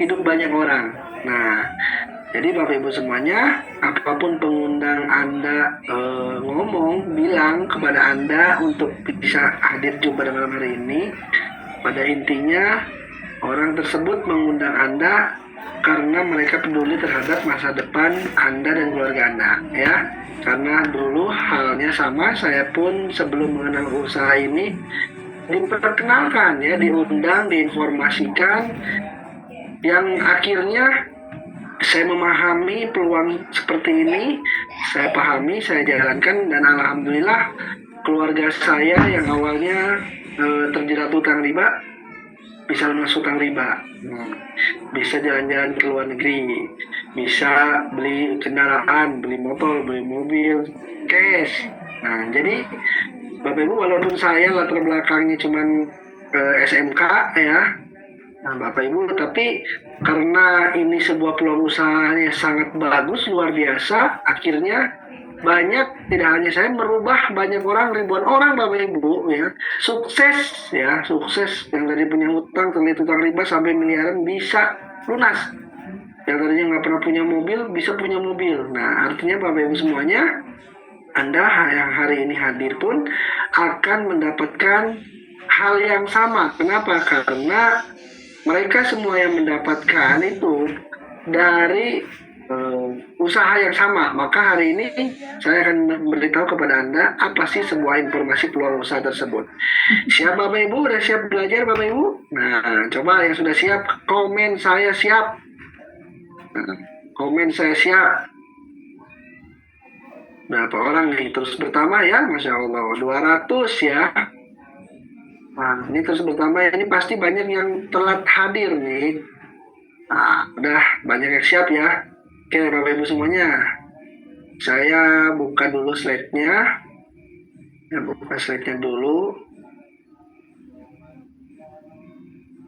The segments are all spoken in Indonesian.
hidup banyak orang. Nah, jadi Bapak Ibu semuanya, apapun pengundang Anda ngomong, bilang kepada Anda untuk bisa hadir jumpa pada malam hari ini, pada intinya orang tersebut mengundang Anda karena mereka peduli terhadap masa depan Anda dan keluarga Anda, ya. Karena dulu halnya sama, saya pun sebelum mengenal usaha ini diperkenalkan, ya, diundang, diinformasikan, yang akhirnya saya memahami peluang seperti ini, saya pahami, saya jalankan, dan alhamdulillah keluarga saya yang awalnya terjerat hutang riba bisa lunas hutang riba, bisa jalan-jalan ke luar negeri, bisa beli kendaraan, beli motor, beli mobil, cash. Nah, jadi Bapak Ibu, walaupun saya latar belakangnya cuman SMK, ya, nah Bapak Ibu, tapi karena ini sebuah peluang usahanya sangat bagus, luar biasa, akhirnya banyak, tidak hanya saya, merubah banyak orang, ribuan orang Bapak Ibu, ya, sukses, ya, sukses, yang dari punya hutang, terlilit hutang riba sampai miliaran bisa lunas, yang tadinya nggak pernah punya mobil bisa punya mobil. Nah, artinya Bapak Ibu semuanya, Anda yang hari ini hadir pun akan mendapatkan hal yang sama. Kenapa? Karena mereka semua yang mendapatkan itu dari usaha yang sama. Maka hari ini saya akan memberitahu kepada Anda apa sih sebuah informasi peluang usaha tersebut. Siap Bapak Ibu? Udah siap belajar Bapak Ibu? Nah, coba yang sudah siap komen saya siap. Nah, komen saya siap. Berapa orang nih? Terus bertambah ya, Masya Allah, 200 ya. Nah, ini terus bertambah ya. Ini pasti banyak yang telat hadir nih. Nah, udah banyak yang siap ya. Oke, Bapak Ibu semuanya. Saya buka dulu slide-nya. Ya, buka slide-nya dulu.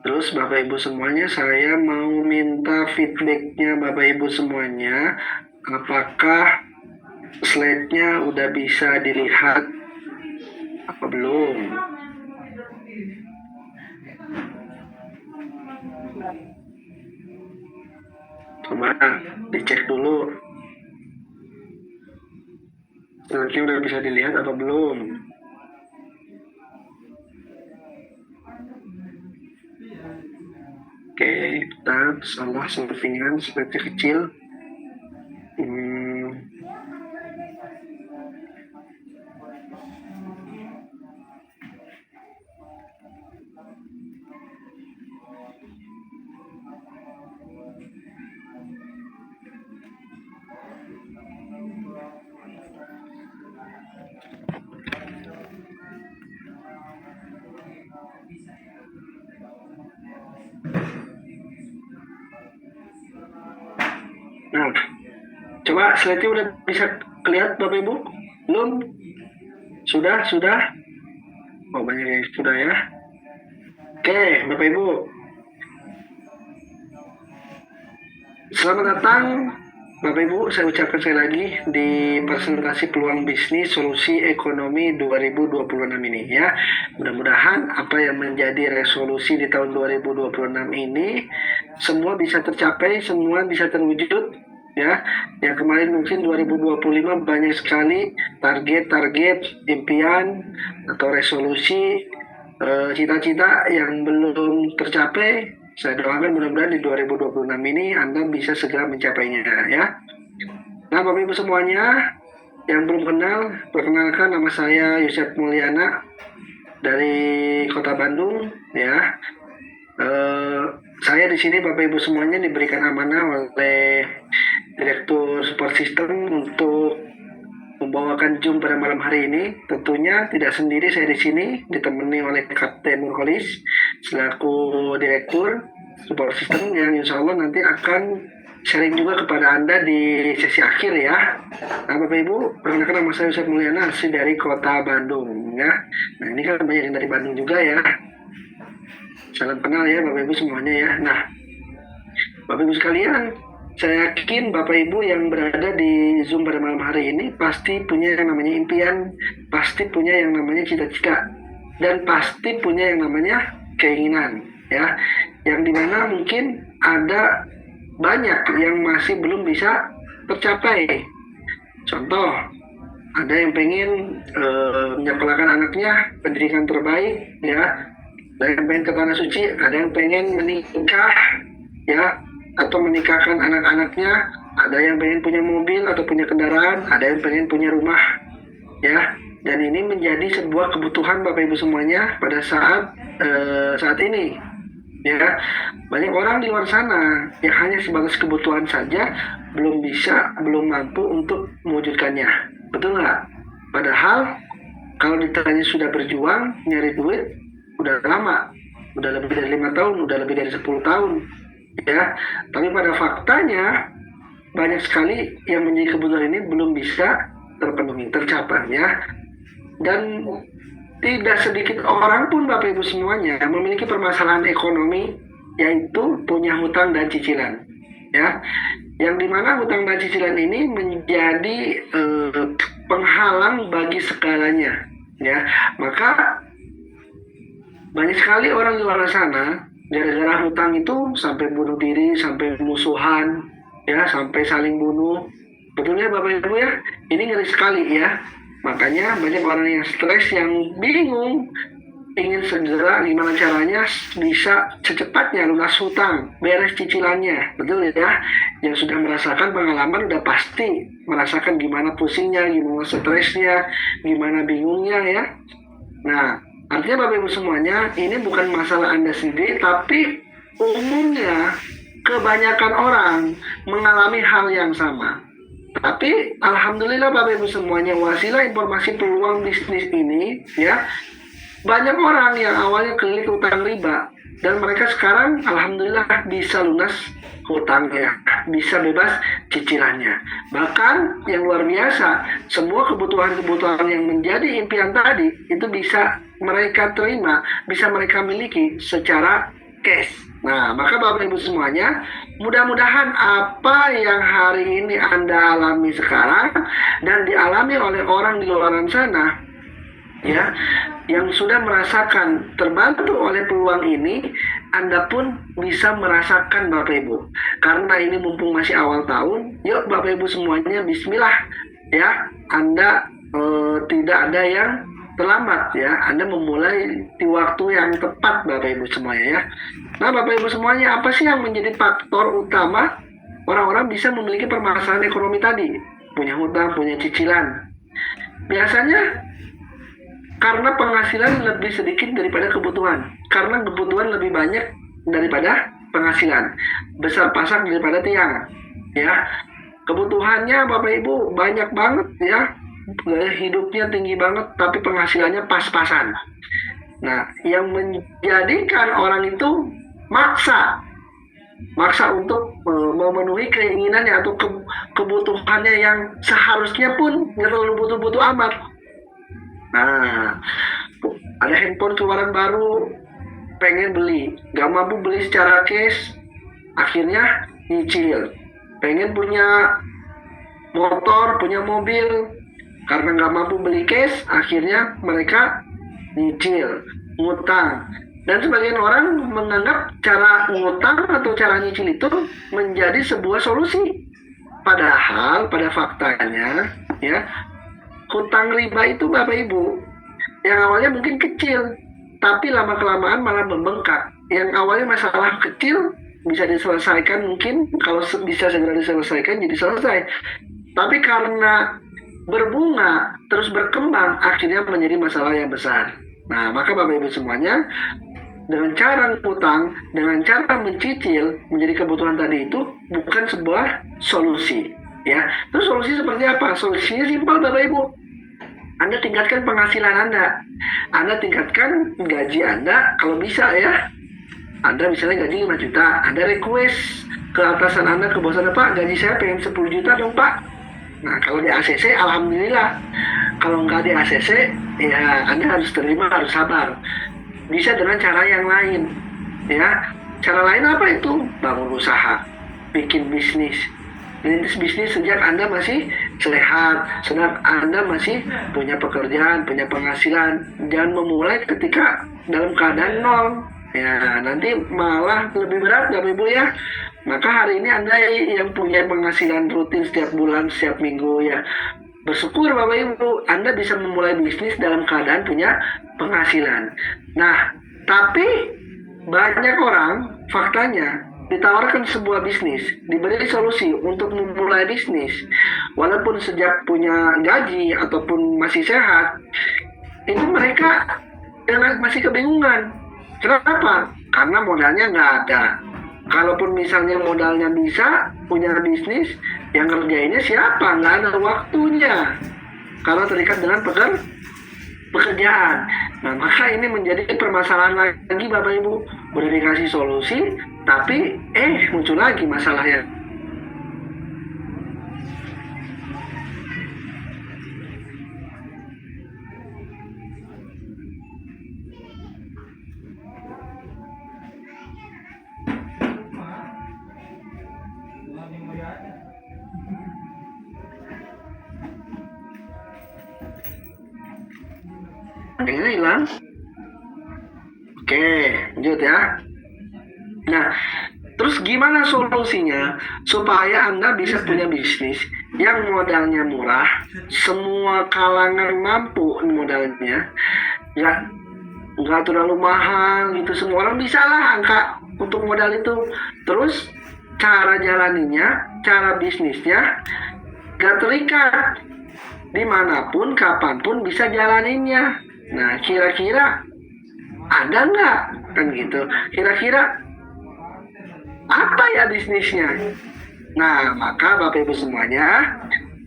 Terus Bapak Ibu semuanya, saya mau minta feedback-nya Bapak Ibu semuanya. Apakah slide-nya udah bisa dilihat apa belum? Coba dicek dulu. Slide-nya udah bisa dilihat apa belum? Oke, kita salah surfingan slide kecil. Nah, coba slide-nya udah bisa kelihatan Bapak Ibu? Belum? Sudah? Oh, banyak yang sudah ya. Oke, Bapak Ibu. Selamat datang Bapak Ibu, saya ucapkan sekali lagi di presentasi peluang bisnis solusi ekonomi 2026 ini ya. Mudah-mudahan apa yang menjadi resolusi di tahun 2026 ini semua bisa tercapai, semua bisa terwujud ya. Yang kemarin mungkin 2025 banyak sekali target-target, impian atau resolusi, cita-cita yang belum tercapai. Saya doakan mudah-mudahan di 2026 ini Anda bisa segera mencapainya ya. Nah, Bapak Ibu semuanya yang belum kenal, perkenalkan nama saya Yusef Mulyana dari Kota Bandung ya. Saya di sini Bapak Ibu semuanya diberikan amanah oleh Direktur Support System untuk membawakan Zoom pada malam hari ini. Tentunya tidak sendiri saya di sini, ditemani oleh Kapten Nurholis selaku Direktur Support System yang insya Allah nanti akan sharing juga kepada Anda di sesi akhir ya. Nah, Bapak Ibu, perkenalkan nama saya Yusef Mulyana asli dari Kota Bandung ya. Nah, ini kan banyak yang dari Bandung juga ya. Salam kenal ya Bapak Ibu semuanya ya. Nah, Bapak Ibu sekalian, saya yakin Bapak Ibu yang berada di Zoom pada malam hari ini pasti punya yang namanya impian, pasti punya yang namanya cita-cita, dan pasti punya yang namanya keinginan ya. Yang dimana mungkin ada banyak yang masih belum bisa tercapai. Contoh, ada yang pengen menyekolahkan anaknya pendidikan terbaik, ya. Ada yang pengen ke tanah suci, ada yang pengen menikah, ya, atau menikahkan anak-anaknya, ada yang pengen punya mobil atau punya kendaraan, ada yang pengen punya rumah, ya. Dan ini menjadi sebuah kebutuhan Bapak Ibu semuanya pada saat ini, ya. Banyak orang di luar sana yang hanya sebatas kebutuhan saja, belum mampu untuk mewujudkannya, betul nggak? Padahal kalau ditanya sudah berjuang nyari duit, udah lama, udah lebih dari 5 tahun, udah lebih dari 10 tahun, ya. Tapi pada faktanya banyak sekali yang menjadi kebutuhan ini belum bisa terpenuhi, tercapai, ya. Dan tidak sedikit orang pun Bapak Ibu semuanya yang memiliki permasalahan ekonomi, yaitu punya hutang dan cicilan, ya. Yang dimana hutang dan cicilan ini menjadi penghalang bagi segalanya, ya. Maka banyak sekali orang di luar sana gara-gara hutang itu sampai bunuh diri, sampai musuhan, ya, sampai saling bunuh. Betulnya Bapak Ibu ya, ini ngeri sekali ya. Makanya banyak orang yang stres, yang bingung, ingin segera gimana caranya bisa secepatnya lunas hutang, beres cicilannya. Betul ya? Yang sudah merasakan pengalaman udah pasti merasakan gimana pusingnya, gimana stresnya, gimana bingungnya, ya. Nah, artinya Bapak Ibu semuanya, ini bukan masalah Anda sendiri, tapi umumnya kebanyakan orang mengalami hal yang sama. Tapi alhamdulillah Bapak Ibu semuanya, wasilah informasi peluang bisnis ini, ya, banyak orang yang awalnya kelilit hutang riba, dan mereka sekarang alhamdulillah bisa lunas hutangnya, bisa bebas cicilannya. Bahkan yang luar biasa, semua kebutuhan-kebutuhan yang menjadi impian tadi itu bisa mereka terima, bisa mereka miliki secara cash. Nah, maka Bapak Ibu semuanya, mudah-mudahan apa yang hari ini Anda alami sekarang dan dialami oleh orang di luar sana, ya, yang sudah merasakan terbantu oleh peluang ini, Anda pun bisa merasakan Bapak Ibu. Karena ini mumpung masih awal tahun, yuk Bapak Ibu semuanya bismillah, ya. Anda tidak ada yang terlambat, ya. Anda memulai di waktu yang tepat Bapak Ibu semuanya, ya. Nah Bapak Ibu semuanya, apa sih yang menjadi faktor utama orang-orang bisa memiliki permasalahan ekonomi tadi? Punya hutang, punya cicilan. Biasanya karena penghasilan lebih sedikit daripada kebutuhan. Karena kebutuhan lebih banyak daripada penghasilan. Besar pasak daripada tiang, ya. Kebutuhannya Bapak Ibu banyak banget, ya. Gaya hidupnya tinggi banget, tapi penghasilannya pas-pasan. Nah, yang menjadikan orang itu maksa untuk memenuhi keinginannya atau kebutuhannya yang seharusnya pun nggak terlalu butuh-butuh amat. Nah, ada handphone keluaran baru, pengen beli, nggak mampu beli secara cash, akhirnya nyicil. Pengen punya motor, punya mobil, karena nggak mampu beli cash, akhirnya mereka nyicil, ngutang. Dan sebagian orang menganggap cara ngutang atau cara nyicil itu menjadi sebuah solusi. Padahal pada faktanya, ya, hutang riba itu Bapak Ibu, yang awalnya mungkin kecil, tapi lama-kelamaan malah membengkak. Yang awalnya masalah kecil bisa diselesaikan, mungkin kalau bisa segera diselesaikan jadi selesai. Tapi karena berbunga, terus berkembang, akhirnya menjadi masalah yang besar. Nah, maka Bapak Ibu semuanya, dengan cara ngutang, dengan cara mencicil menjadi kebutuhan tadi itu bukan sebuah solusi, ya. Terus solusi seperti apa? Solusinya simpel Bapak Ibu. Anda tingkatkan penghasilan Anda tingkatkan gaji Anda kalau bisa, ya. Anda misalnya gaji 5 juta, Anda request ke atasan Anda, ke bos Anda, Pak, gaji saya pengen 10 juta dong Pak. Nah, kalau di ACC alhamdulillah. Kalau nggak di ACC, ya Anda harus terima, harus sabar. Bisa dengan cara yang lain, ya. Cara lain apa itu? Bangun usaha, bikin bisnis, merintis bisnis sejak Anda masih sehat, sedang Anda masih punya pekerjaan, punya penghasilan. Jangan memulai ketika dalam keadaan nol, Ya, nanti malah lebih berat Bapak Ibu ya. Maka hari ini Anda yang punya penghasilan rutin setiap bulan, setiap minggu ya, bersyukur Bapak Ibu, Anda bisa memulai bisnis dalam keadaan punya penghasilan. Nah, tapi banyak orang faktanya ditawarkan sebuah bisnis, diberi solusi untuk memulai bisnis, walaupun sejak punya gaji ataupun masih sehat, itu mereka masih kebingungan. Kenapa? Karena modalnya nggak ada. Kalaupun misalnya modalnya bisa punya bisnis, yang ngerjainnya siapa? Nggak ada waktunya. Karena terikat dengan pekerjaan. Nah, maka ini menjadi permasalahan lagi Bapak Ibu. Udah dikasih solusi, tapi muncul lagi masalahnya. Ini hilang. Oke, lanjut ya. Nah, terus gimana solusinya supaya Anda bisa punya bisnis yang modalnya murah, semua kalangan mampu modalnya, nggak terlalu mahal gitu, semua orang bisa lah angka untuk modal itu. Terus cara jalaninya, cara bisnisnya nggak terikat, dimanapun, kapanpun bisa jalaninnya. Nah, kira-kira ada nggak kan gitu? Kira-kira apa ya bisnisnya? Nah, maka Bapak Ibu semuanya,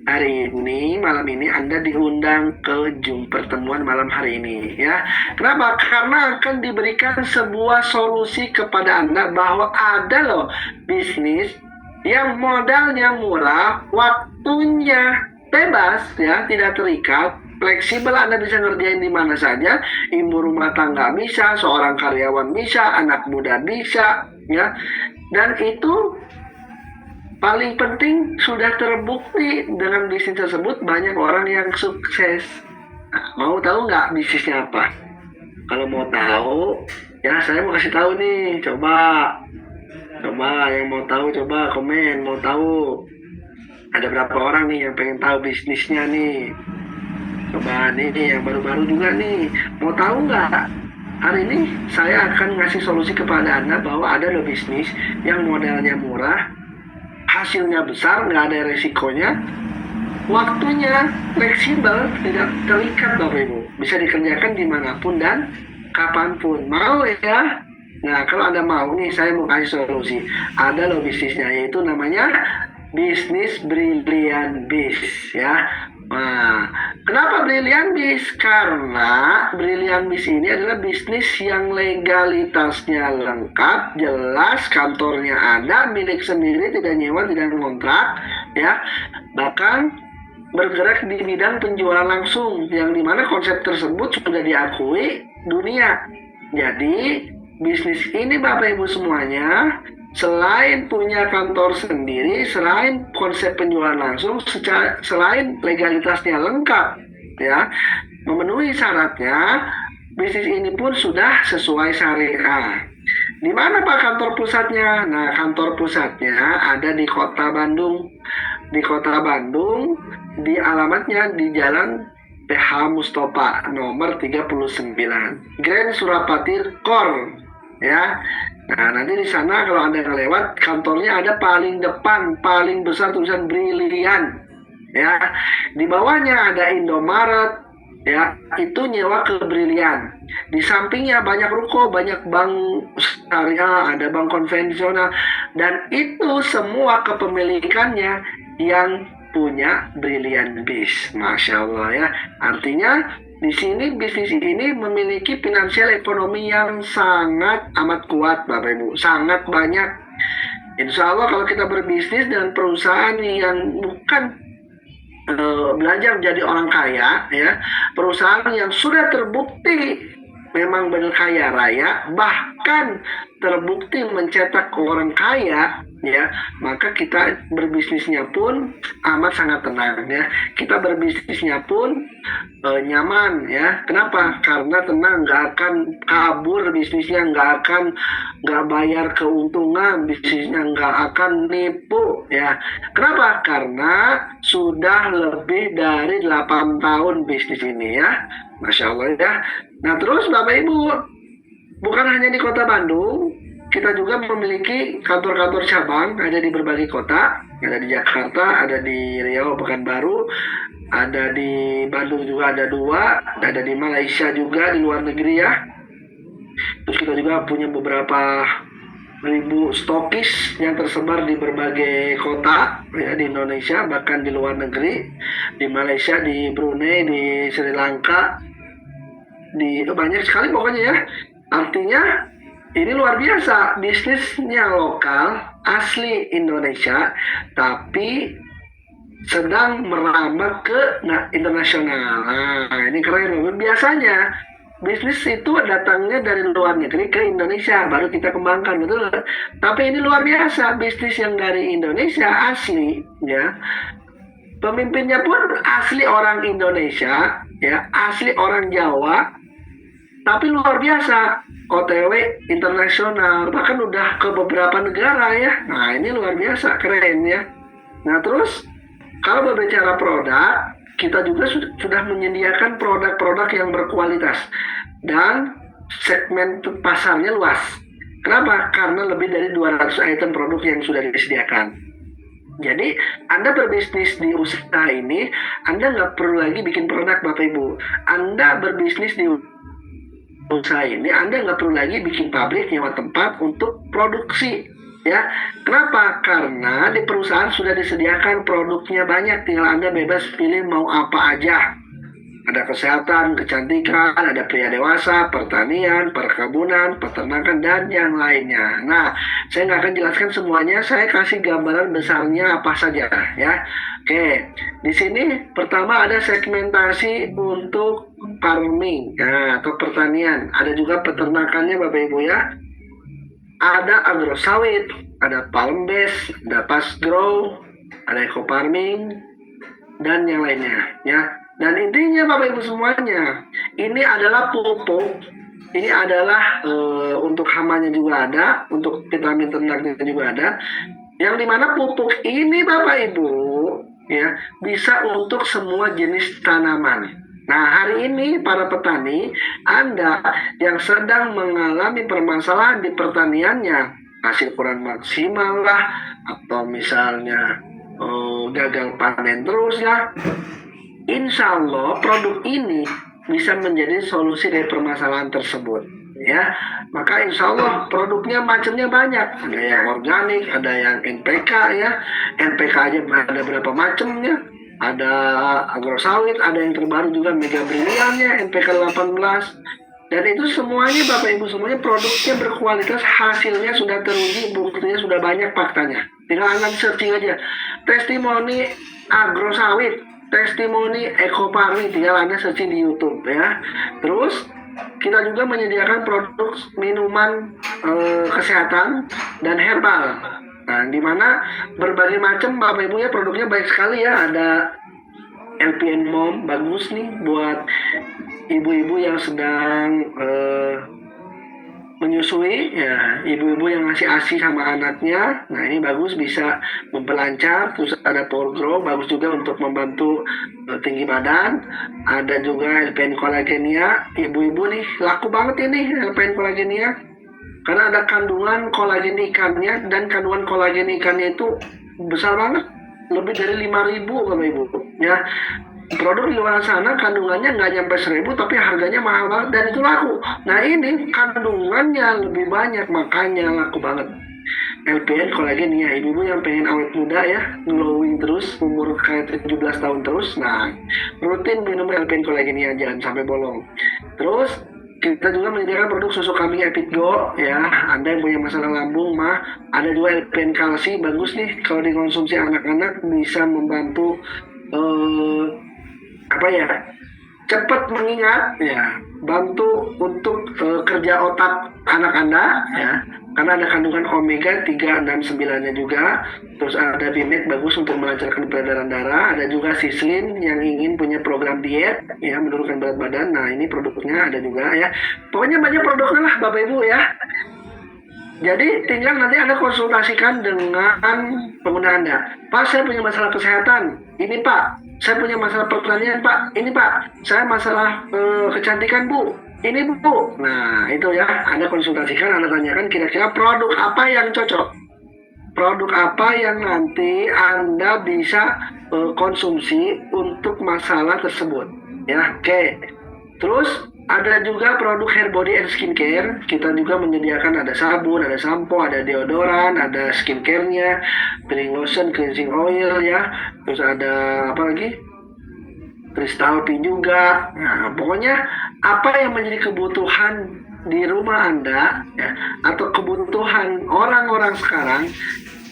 hari ini, malam ini Anda diundang ke pertemuan malam hari ini ya. Kenapa? Karena akan diberikan sebuah solusi kepada Anda bahwa ada loh bisnis yang modalnya murah, waktunya bebas ya, tidak terikat, fleksibel, Anda bisa ngerjain di mana saja, ibu rumah tangga bisa, seorang karyawan bisa, anak muda bisa ya. Dan itu paling penting sudah terbukti dengan bisnis tersebut banyak orang yang sukses. Nah, mau tahu nggak bisnisnya apa? Kalau mau tahu, ya saya mau kasih tahu nih. Coba yang mau tahu coba komen. Mau tahu ada berapa orang nih yang pengen tahu bisnisnya nih? Coba nih yang baru-baru juga nih. Mau tahu nggak? Hari ini saya akan ngasih solusi kepada Anda bahwa ada loh bisnis yang modalnya murah, hasilnya besar, nggak ada resikonya, waktunya fleksibel, tidak terikat Bapak Ibu, bisa dikerjakan dimanapun dan kapanpun. Mau ya? Nah, kalau Anda mau nih, saya mau kasih solusi. Ada loh bisnisnya, yaitu namanya bisnis Brilliant Biz ya. Nah, kenapa Brilliant Biz? Karena Brilliant Biz ini adalah bisnis yang legalitasnya lengkap, jelas, kantornya ada, milik sendiri, tidak nyewa, tidak ngontrak, ya. Bahkan bergerak di bidang penjualan langsung, yang dimana konsep tersebut sudah diakui dunia. Jadi, bisnis ini Bapak Ibu semuanya, selain punya kantor sendiri, selain konsep penjualan langsung, selain legalitasnya lengkap, ya, memenuhi syaratnya, bisnis ini pun sudah sesuai syariah. Di mana Pak kantor pusatnya? Nah, kantor pusatnya ada di Kota Bandung. Di Kota Bandung, di alamatnya di Jalan PH Mustopa nomor 39, Grand Surapati Kor, ya. Nah, nanti di sana kalau Anda lewat, kantornya ada paling depan, paling besar tulisan Brilliant. Ya, di bawahnya ada Indomaret, ya, itu nyewa ke Brilliant. Di sampingnya banyak ruko, banyak bank syariah, ada bank konvensional, dan itu semua kepemilikannya yang punya Brilliant Biz. Masya Allah ya. Artinya di sini bisnis ini memiliki finansial ekonomi yang sangat amat kuat Bapak Ibu, sangat banyak. Insya Allah kalau kita berbisnis dengan perusahaan yang bukan belajar menjadi orang kaya, ya, perusahaan yang sudah terbukti memang benar kaya raya, bahkan terbukti mencetak orang kaya, ya, maka kita berbisnisnya pun amat sangat tenang ya. Kita berbisnisnya pun nyaman ya. Kenapa? Karena tenang, nggak akan kabur bisnisnya, nggak bayar keuntungan, bisnisnya nggak akan nipu ya. Kenapa? Karena sudah lebih dari 8 tahun bisnis ini ya. Masya Allah ya. Nah terus Bapak Ibu, bukan hanya di Kota Bandung, kita juga memiliki kantor-kantor cabang ada di berbagai kota, ada di Jakarta, ada di Riau, Pekanbaru, ada di Bandung juga ada 2, ada di Malaysia juga di luar negeri ya. Terus kita juga punya beberapa ribu stokis yang tersebar di berbagai kota ya, di Indonesia, bahkan di luar negeri, di Malaysia, di Brunei, di Sri Lanka, di banyak sekali pokoknya ya. Artinya ini luar biasa, bisnisnya lokal, asli Indonesia, tapi sedang merambah ke internasional. Nah, ini keren. Biasanya bisnis itu datangnya dari luar negeri ke Indonesia, baru kita kembangkan, betul. Tapi ini luar biasa, bisnis yang dari Indonesia asli, ya. Pemimpinnya pun asli orang Indonesia, ya, asli orang Jawa, tapi luar biasa. OTW internasional, bahkan udah ke beberapa negara ya. Nah ini luar biasa, keren ya. Nah terus kalau berbicara produk, kita juga sudah menyediakan produk-produk yang berkualitas dan segmen pasarnya luas. Kenapa? Karena lebih dari 200 item produk yang sudah disediakan. Jadi Anda berbisnis di usaha ini, Anda nggak perlu lagi bikin produk Bapak Ibu. Anda berbisnis di usaha ini, Anda nggak perlu lagi bikin pabrik, nyewa tempat untuk produksi ya. Kenapa? Karena di perusahaan sudah disediakan produknya banyak, tinggal Anda bebas pilih mau apa aja. Ada kesehatan, kecantikan, ada pria dewasa, pertanian, perkebunan, peternakan, dan yang lainnya. Nah, saya nggak akan jelaskan semuanya, saya kasih gambaran besarnya apa saja ya. Oke, di sini pertama ada segmentasi untuk farming ya, atau pertanian. Ada juga peternakannya Bapak Ibu ya. Ada agro sawit, ada palm base, ada fast grow, ada eco farming, dan yang lainnya ya. Dan intinya Bapak Ibu semuanya, ini adalah pupuk, ini adalah untuk hamanya juga ada, untuk vitamin ternaknya juga ada, yang dimana pupuk ini Bapak Ibu ya bisa untuk semua jenis tanaman. Nah hari ini para petani, Anda yang sedang mengalami permasalahan di pertaniannya, hasil kurang maksimal lah, atau misalnya gagal panen terus ya, insya Allah produk ini bisa menjadi solusi dari permasalahan tersebut ya. Maka insya Allah produknya macamnya banyak, ada yang organik, ada yang NPK ya. NPK aja ada berapa macamnya, ada agrosawit, ada yang terbaru juga Mega Briliannya NPK 18. Dan itu semuanya Bapak Ibu semuanya produknya berkualitas, hasilnya sudah teruji, buktinya sudah banyak, faktanya. Tinggal Anda searching aja testimoni agrosawit, testimoni eco farming, tinggal Anda searching di YouTube ya. Terus kita juga menyediakan produk minuman kesehatan dan herbal. Nah, di mana berbagai macam Bapak Ibu ya, produknya baik sekali ya. Ada LPN Mom, bagus nih buat ibu-ibu yang sedang menyusui ya, ibu-ibu yang ngasih ASI sama anaknya. Nah ini bagus, bisa memperlancar. Terus ada Power Grow, bagus juga untuk membantu tinggi badan. Ada juga LPN Kolagenia, ibu-ibu nih laku banget ini LPN Kolagenia, karena ada kandungan kolagen ikannya, dan kandungan kolagen ikannya itu besar banget, lebih dari 5.000 Bapak Ibu ya. Produk di luar sana kandungannya nggak nyampe 1.000, tapi harganya mahal banget dan itu laku. Nah ini kandungannya lebih banyak, makanya laku banget. LPN kolagen ya, ibu-ibu yang pengen awet muda ya, glowing terus, umur kayak 17 tahun terus. Nah rutin minum LPN kolagen ya, jangan sampai bolong. Terus kita juga menyediakan produk susu kambing Epit Go ya. Anda yang punya masalah lambung mah, ada juga LPN kalsi, bagus nih kalau dikonsumsi anak-anak, bisa membantu cepat mengingat, ya, bantu untuk kerja otak anak Anda, ya, karena ada kandungan omega 3, 6, 9-nya juga. Terus ada Bimed bagus untuk melancarkan peredaran darah. Ada juga Sislin yang ingin punya program diet, ya, menurunkan berat badan. Nah, ini produknya ada juga, ya. Pokoknya banyak produknya lah, Bapak Ibu, ya. Jadi tinggal nanti Anda konsultasikan dengan pengguna Anda. Pak, saya punya masalah kesehatan. Ini Pak, saya punya masalah pertanian Pak. Ini Pak, saya masalah kecantikan Bu. Ini Bu. Nah itu ya, Anda konsultasikan, Anda tanyakan kira-kira produk apa yang cocok. Produk apa yang nanti Anda bisa konsumsi untuk masalah tersebut. Ya, oke. Terus ada juga produk hair body and skincare. Kita juga menyediakan ada sabun, ada sampo, ada deodoran, ada skincare-nya, peeling lotion, cleansing oil, ya. Terus ada apa lagi? Crystal Tea juga. Nah, pokoknya apa yang menjadi kebutuhan di rumah Anda, ya, atau kebutuhan orang-orang sekarang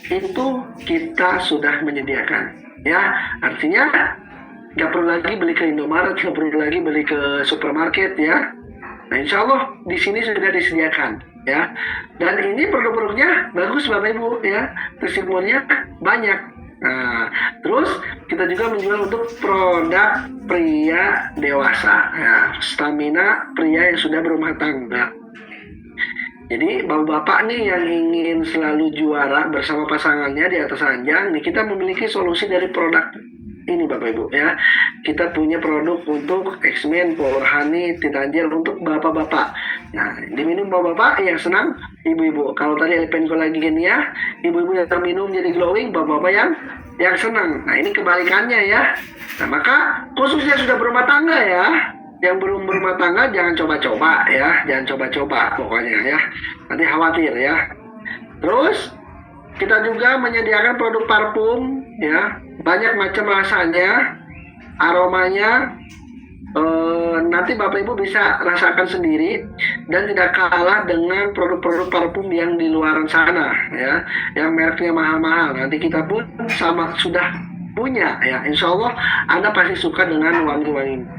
itu kita sudah menyediakan. Ya, artinya nggak perlu lagi beli ke Indomaret, nggak perlu lagi beli ke supermarket, ya. Nah, insya Allah di sini sudah disediakan, ya. Dan ini produk-produknya bagus Bapak Ibu, ya. Testimoninya banyak. Nah, terus kita juga menjual untuk produk pria dewasa, ya. Stamina pria yang sudah berumah tangga. Jadi bapak-bapak nih yang ingin selalu juara bersama pasangannya di atas ranjang, nih kita memiliki solusi dari produk ini Bapak Ibu, ya. Kita punya produk untuk X-Men, Power Honey, Titanjel untuk bapak-bapak. Nah, diminum bapak-bapak yang senang, ibu-ibu. Kalau tadi LPN Collagen, ya, ibu-ibu yang terminum jadi glowing, bapak-bapak yang senang. Nah, ini kebalikannya, ya. Nah, maka khususnya sudah berumah tangga, ya. Yang belum berumah tangga jangan coba-coba, ya. Jangan coba-coba pokoknya, ya. Nanti khawatir, ya. Terus kita juga menyediakan produk parfum, ya, banyak macam rasanya, aromanya. Nanti Bapak Ibu bisa rasakan sendiri dan tidak kalah dengan produk-produk parfum yang di luaran sana, ya, yang mereknya mahal-mahal. Nanti kita pun sama sudah punya, ya. Insya Allah Anda pasti suka dengan wangi-wangi.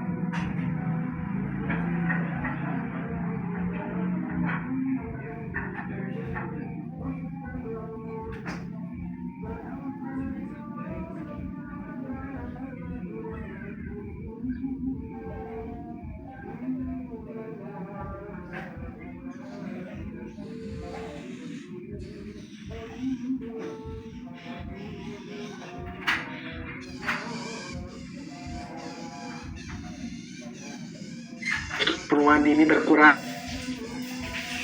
Perubahan ini berkurang.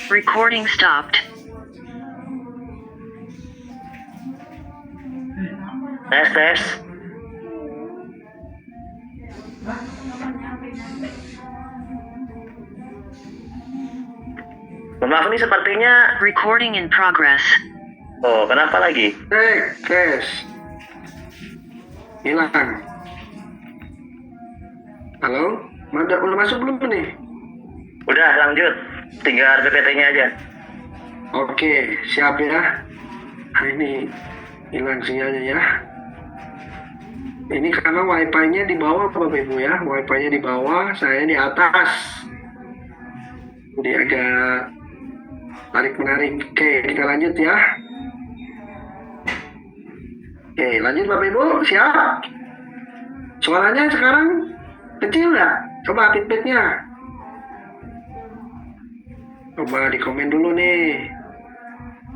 Recording stopped. Tes. Maaf nih sepertinya. Recording in progress. Oh, kenapa lagi? Tes. Hilang. Halo? Udah masuk belum nih? Udah lanjut. Tinggal PPT-nya aja. Oke, siap ya. Nah, ini hilang sinyalnya, ya. Ini karena wifi-nya di bawah Bapak Ibu, ya. Wifi-nya di bawah, saya di atas. Jadi agak tarik-menarik. Oke, kita lanjut, ya. Oke, lanjut Bapak Ibu, siap? Suaranya sekarang kecil nggak? Coba feedback-nya. Coba di komen dulu nih.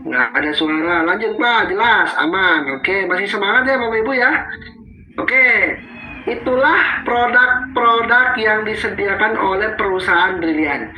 Nggak ada suara. Lanjut Pak, jelas, aman. Oke, masih semangat ya Bapak Ibu, ya. Oke, itulah produk-produk yang disediakan oleh perusahaan Brilian.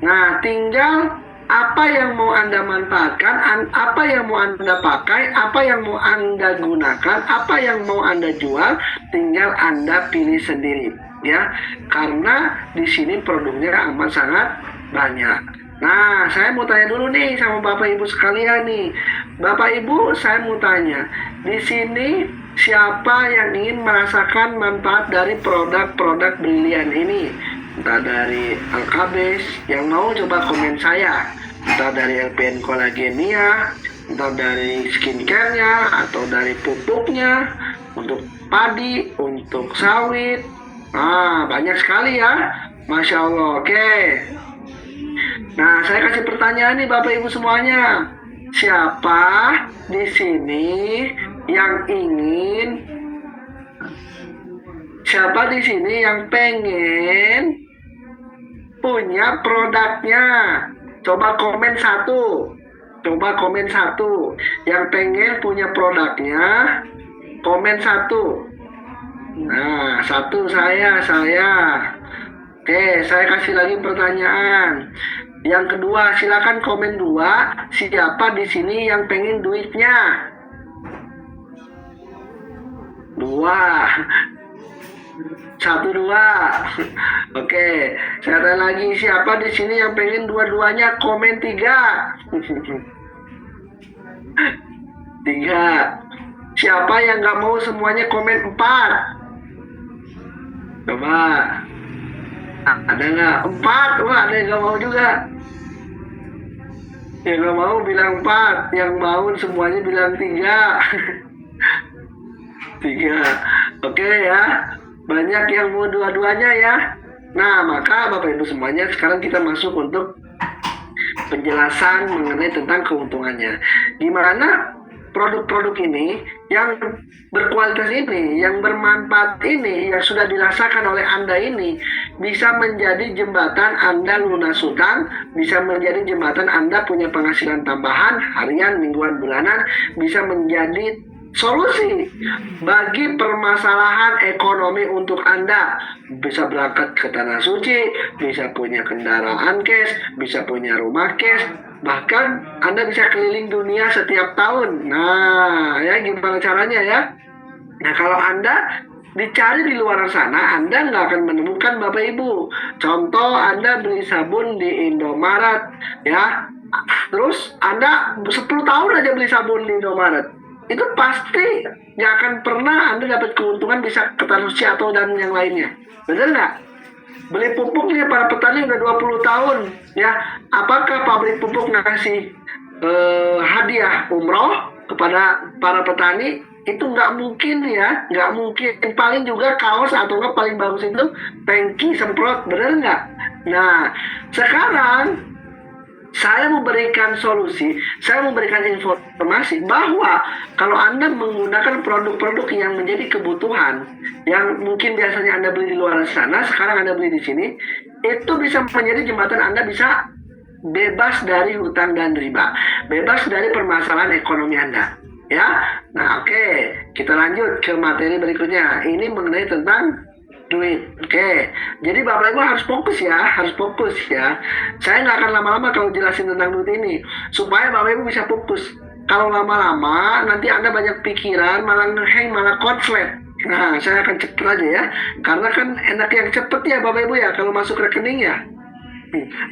Nah, tinggal apa yang mau Anda manfaatkan, apa yang mau Anda pakai, apa yang mau Anda gunakan, apa yang mau Anda jual, tinggal Anda pilih sendiri, ya. Karena di sini produknya amat sangat banyak. Nah, saya mau tanya dulu nih sama Bapak Ibu sekalian nih. Bapak Ibu, saya mau tanya, di sini siapa yang ingin merasakan manfaat dari produk-produk Brilian ini? Entah dari Alkabes, yang mau coba komen saya. Entah dari LPN Collagenia, entah dari skincare-nya, atau dari pupuknya, untuk padi, untuk sawit, Banyak sekali ya. Masya Allah. Oke. Nah, saya kasih pertanyaan nih Bapak Ibu semuanya. Siapa di sini yang ingin Siapa di sini yang pengen punya produknya? Coba komen satu. Coba komen satu. Yang pengen punya produknya, komen satu. Nah, satu saya. Oke, saya kasih lagi pertanyaan. Yang kedua, silakan komen 2. Siapa di sini yang pengen duitnya? 2. 1, 2. Oke, saya tanya lagi, siapa di sini yang pengen dua-duanya? Komen 3. 3. Siapa yang nggak mau semuanya? Komen 4. Coba. Ada nggak? 4. Wah, ada yang nggak mau juga. Yang nggak mau bilang 4. Yang mau semuanya bilang 3. 3. Oke ya. Banyak yang mau dua-duanya ya. Nah, maka Bapak Ibu semuanya, sekarang kita masuk untuk penjelasan mengenai tentang keuntungannya. Gimana produk-produk ini yang berkualitas ini, yang bermanfaat ini, yang sudah dirasakan oleh Anda ini bisa menjadi jembatan Anda lunas hutang, bisa menjadi jembatan Anda punya penghasilan tambahan harian, mingguan, bulanan, bisa menjadi solusi bagi permasalahan ekonomi untuk Anda. Bisa berangkat ke Tanah Suci, bisa punya kendaraan cash, bisa punya rumah cash, bahkan Anda bisa keliling dunia setiap tahun. Nah, ya gimana caranya ya? Nah, kalau Anda dicari di luar sana, Anda nggak akan menemukan Bapak Ibu. Contoh, Anda beli sabun di Indomaret, ya. Terus Anda 10 tahun aja beli sabun di Indomaret. Itu pasti nggak akan pernah Anda dapat keuntungan bisa ke Tanah Suci atau dan yang lainnya. Benar nggak? Beli pupuk nih, para petani udah 20 tahun. Ya, apakah pabrik pupuk ngasih hadiah umroh kepada para petani? Itu nggak mungkin ya, nggak mungkin. Paling juga kaos atau nggak paling bagus itu tangki semprot, benar nggak? Nah, sekarang saya memberikan solusi, saya memberikan informasi bahwa kalau Anda menggunakan produk-produk yang menjadi kebutuhan, yang mungkin biasanya Anda beli di luar sana, sekarang Anda beli di sini, itu bisa menjadi jembatan Anda bisa bebas dari hutang dan riba, bebas dari permasalahan ekonomi Anda. Ya, nah oke, kita lanjut ke materi berikutnya. Ini mengenai tentang duit. Oke, jadi Bapak Ibu harus fokus ya. Saya nggak akan lama-lama kalau jelasin tentang duit ini, supaya Bapak Ibu bisa fokus. Kalau lama-lama nanti Anda banyak pikiran, malah ngeheng, malah konslet. Nah, saya akan cepet aja ya, karena kan enak yang cepet ya Bapak Ibu ya, kalau masuk rekening ya.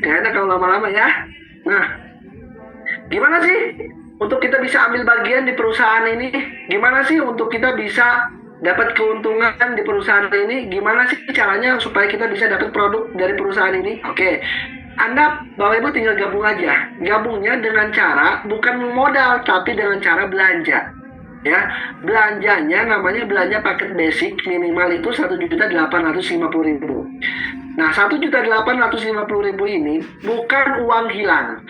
Nggak enak kalau lama-lama ya. Nah, gimana sih untuk kita bisa ambil bagian di perusahaan ini? Gimana sih untuk kita bisa dapat keuntungan di perusahaan ini? Gimana sih caranya supaya kita bisa dapat produk dari perusahaan ini? Oke, Anda Bapak Ibu tinggal gabung aja. Gabungnya dengan cara bukan modal, tapi dengan cara belanja. Ya, belanjanya namanya belanja paket basic, minimal itu 1.850.000. Nah, 1.850.000 ini bukan uang hilang,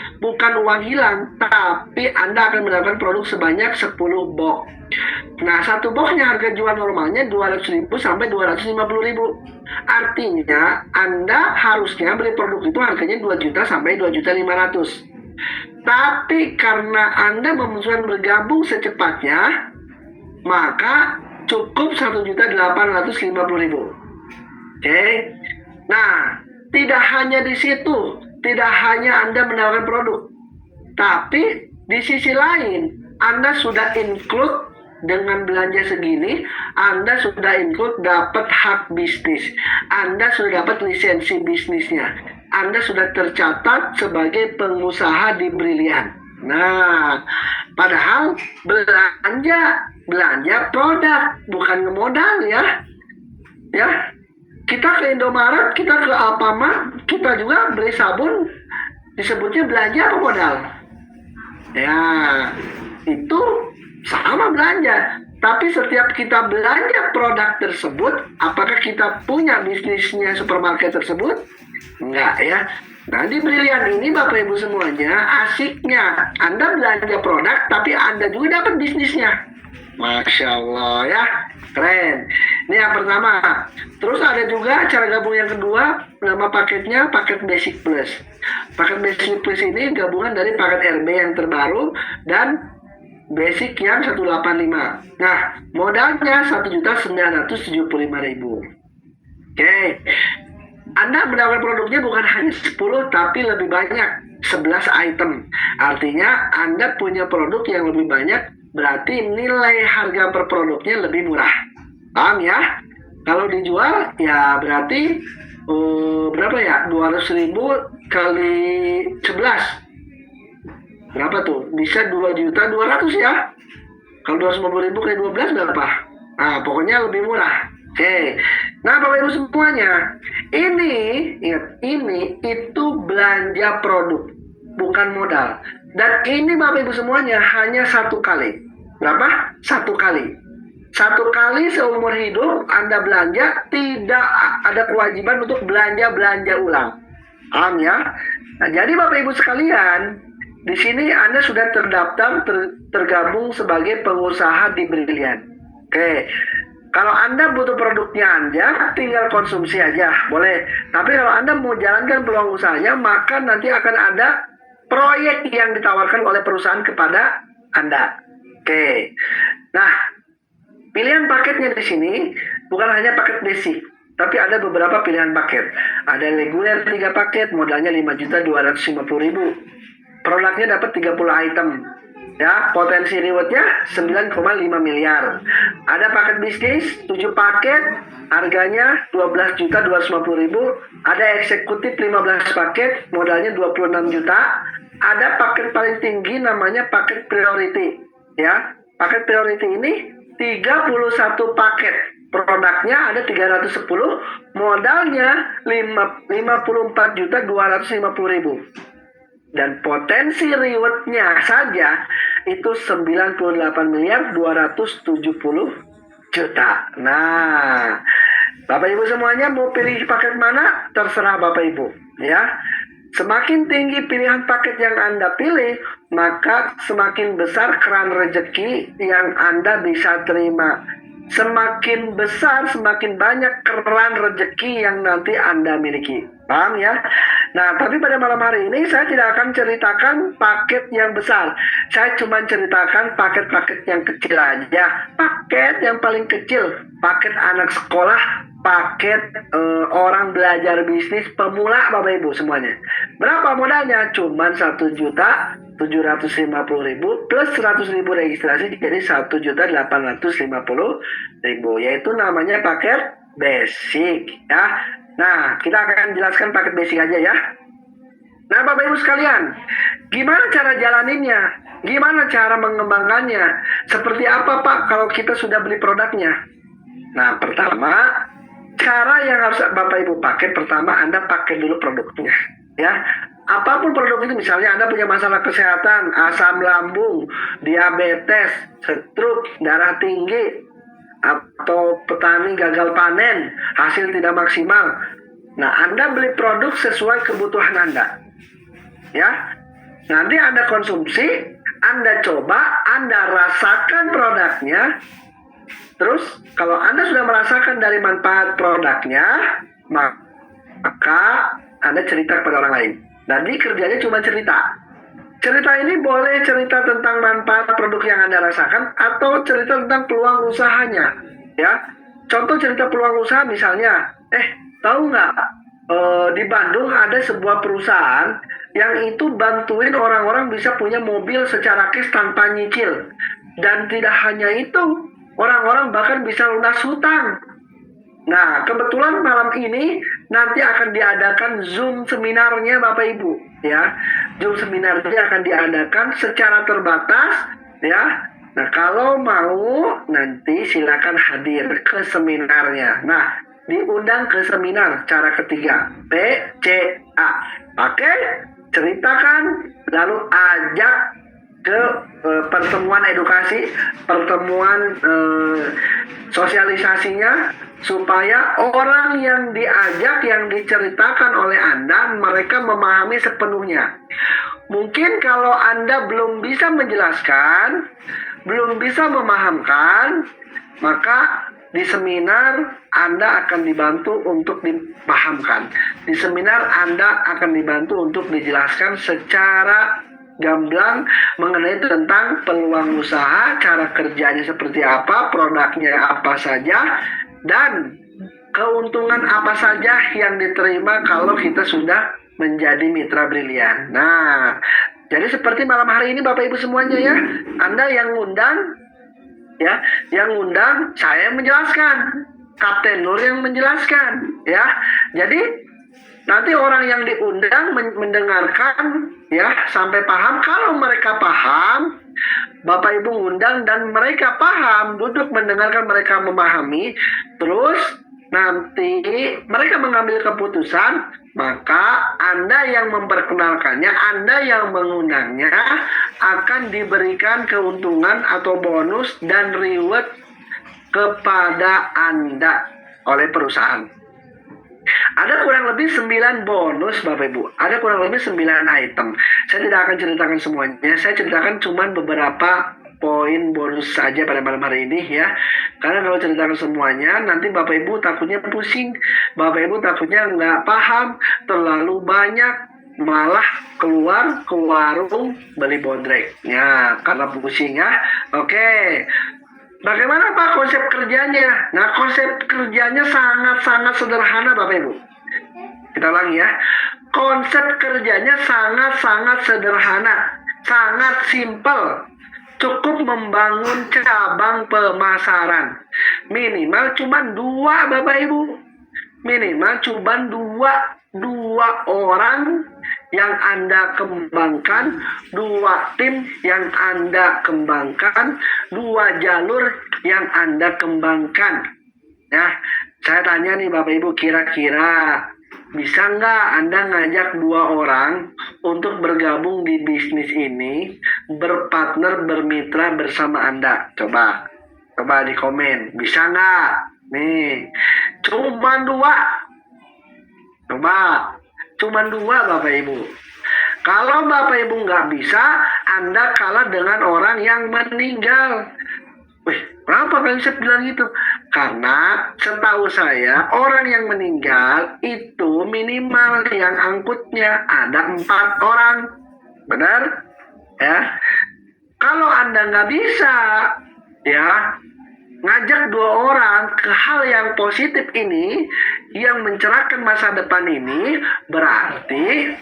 tapi Anda akan mendapatkan produk sebanyak 10 box. Nah, satu boxnya harga jual normalnya 200.000 sampai 250.000. Artinya, Anda harusnya beli produk itu harganya 2 juta sampai 2.500.000. Tapi karena Anda memutuskan bergabung secepatnya, maka cukup 1.850.000. Oke. Nah, tidak hanya di situ, tidak hanya Anda mendapatkan produk, tapi di sisi lain Anda sudah include dengan belanja segini, Anda sudah include dapat hak bisnis, Anda sudah dapat lisensi bisnisnya, Anda sudah tercatat sebagai pengusaha di Brilian. Nah, padahal belanja produk bukan ngemodal ya. Ya, kita ke Indomaret, kita ke Alfamart, kita juga beli sabun, disebutnya belanja apa modal? Ya, itu sama belanja. Tapi setiap kita belanja produk tersebut, apakah kita punya bisnisnya supermarket tersebut? Enggak ya. Nah, di Brilian ini Bapak Ibu semuanya, asiknya Anda belanja produk, tapi Anda juga dapat bisnisnya. Masya Allah ya, keren. Ini yang pertama. Terus ada juga cara gabung yang kedua, nama paketnya paket Basic Plus. Paket Basic Plus ini gabungan dari paket RB yang terbaru dan Basic yang 185. Nah, modalnya 1.975.000. Oke. Anda mendapatkan produknya bukan hanya 10 tapi lebih banyak, 11 item. Artinya Anda punya produk yang lebih banyak, berarti nilai harga per produknya lebih murah. Paham ya? Kalau dijual ya berarti berapa ya? 200.000 kali 11. Berapa tuh? Bisa 2.200.000 ya. Kalau 250.000 kali 12 berapa? Nah, pokoknya lebih murah. Oke. Nah, Bapak Ibu semuanya, ingat, ini itu belanja produk, bukan modal. Dan ini Bapak Ibu semuanya hanya satu kali. Berapa? Satu kali. Satu kali seumur hidup Anda belanja, tidak ada kewajiban untuk belanja ulang. Paham ya? Nah, jadi Bapak Ibu sekalian, di sini Anda sudah terdaftar, tergabung sebagai pengusaha di Brilian. Oke. Kalau Anda butuh produknya Anda, tinggal konsumsi aja, boleh. Tapi kalau Anda mau jalankan peluang usahanya, maka nanti akan ada proyek yang ditawarkan oleh perusahaan kepada Anda. Oke. Nah, pilihan paketnya di sini bukan hanya paket basic, tapi ada beberapa pilihan paket. Ada reguler 3 paket, modalnya 5.250.000. Produknya dapat 30 item. Ya, potensi rewardnya 9,5 miliar. Ada paket bisnis 7 paket, harganya 12.250.000. Ada eksekutif 15 paket, modalnya 26 juta. Ada paket paling tinggi namanya paket priority. Ya, paket priority ini 31 paket. Produknya ada 310, modalnya 54.250.000. Dan potensi rewardnya saja itu 98.270 juta. Nah, Bapak Ibu semuanya mau pilih paket mana? Terserah Bapak Ibu ya. Semakin tinggi pilihan paket yang Anda pilih, maka semakin besar keran rezeki yang Anda bisa terima. Semakin besar, semakin banyak keran rezeki yang nanti Anda miliki. Paham ya? Nah, tapi pada malam hari ini saya tidak akan ceritakan paket yang besar. Saya cuma ceritakan paket-paket yang kecil aja. Paket yang paling kecil, paket anak sekolah, paket orang belajar bisnis pemula Bapak Ibu semuanya. Berapa modalnya? Cuma 1.750.000 plus 100.000 registrasi, jadi 1.850.000, yaitu namanya paket basic ya. Nah, kita akan jelaskan paket basic aja ya. Nah, Bapak Ibu sekalian, gimana cara jalaninnya? Gimana cara mengembangkannya? Seperti apa Pak kalau kita sudah beli produknya? Nah, pertama, cara yang harus Bapak Ibu pakai, pertama Anda pakai dulu produknya ya. Apapun produk itu, misalnya Anda punya masalah kesehatan, asam lambung, diabetes, stroke, darah tinggi, atau petani gagal panen, hasil tidak maksimal. Nah, Anda beli produk sesuai kebutuhan Anda. Ya. Nanti Anda konsumsi, Anda coba, Anda rasakan produknya. Terus, kalau Anda sudah merasakan dari manfaat produknya, maka Anda cerita kepada orang lain. Jadi kerjanya cuma cerita. Cerita ini boleh cerita tentang manfaat produk yang Anda rasakan atau cerita tentang peluang usahanya. Ya, contoh cerita peluang usaha misalnya, tahu nggak di Bandung ada sebuah perusahaan yang itu bantuin orang-orang bisa punya mobil secara cash tanpa nyicil. Dan tidak hanya itu, orang-orang bahkan bisa lunas hutang. Nah, kebetulan malam ini nanti akan diadakan Zoom seminarnya Bapak Ibu ya. Zoom seminarnya akan diadakan secara terbatas ya. Nah, kalau mau nanti silakan hadir ke seminarnya. Nah, diundang ke seminar cara ketiga, PCA. Oke, ceritakan lalu ajak ke pertemuan edukasi, pertemuan sosialisasinya, supaya orang yang diajak, yang diceritakan oleh Anda, mereka memahami sepenuhnya. Mungkin kalau Anda belum bisa menjelaskan, belum bisa memahamkan, maka di seminar Anda akan dibantu untuk dipahamkan. Di seminar Anda akan dibantu untuk dijelaskan secara gamblang mengenai tentang peluang usaha, cara kerjanya seperti apa, produknya apa saja, dan keuntungan apa saja yang diterima kalau kita sudah menjadi mitra brilian. Nah, jadi seperti malam hari ini Bapak Ibu semuanya ya, Anda yang ngundang, ya, yang ngundang saya menjelaskan, Kapten Nur yang menjelaskan, ya. Jadi nanti orang yang diundang mendengarkan, ya, sampai paham. Kalau mereka paham, Bapak Ibu ngundang dan mereka paham, duduk mendengarkan, mereka memahami, terus nanti mereka mengambil keputusan, maka Anda yang memperkenalkannya, Anda yang mengundangnya akan diberikan keuntungan atau bonus dan reward kepada Anda oleh perusahaan. Ada kurang lebih 9 bonus Bapak Ibu. Ada kurang lebih 9 item. Saya tidak akan ceritakan semuanya. Saya ceritakan cuma beberapa poin bonus saja pada malam hari ini ya. Karena kalau ceritakan semuanya, nanti Bapak Ibu takutnya pusing. Bapak Ibu takutnya nggak paham. Terlalu banyak. Malah keluar ke warung beli bodrek. Ya, karena pusing ya. Oke. Bagaimana Pak konsep kerjanya? Nah, konsep kerjanya sangat-sangat sederhana Bapak Ibu. Kita ulangi ya. Konsep kerjanya sangat-sangat sederhana. Sangat simpel. Cukup membangun cabang pemasaran. Minimal cuma 2 Bapak Ibu. Minimal cuma dua orang yang Anda kembangkan, 2 tim yang Anda kembangkan, 2 jalur yang Anda kembangkan. Ya, saya tanya nih Bapak Ibu, kira-kira bisa nggak Anda ngajak 2 orang untuk bergabung di bisnis ini, berpartner, bermitra bersama Anda? Coba di komen, bisa nggak? Nih, cuma 2. Cuma 2 Bapak Ibu. Kalau Bapak Ibu nggak bisa, Anda kalah dengan orang yang meninggal. Wih, kenapa Kang Yusuf bilang gitu? Karena setahu saya orang yang meninggal itu minimal yang angkutnya ada 4 orang. Benar? Ya. Kalau Anda nggak bisa, ya, ngajak 2 orang ke hal yang positif ini, yang mencerahkan masa depan ini, berarti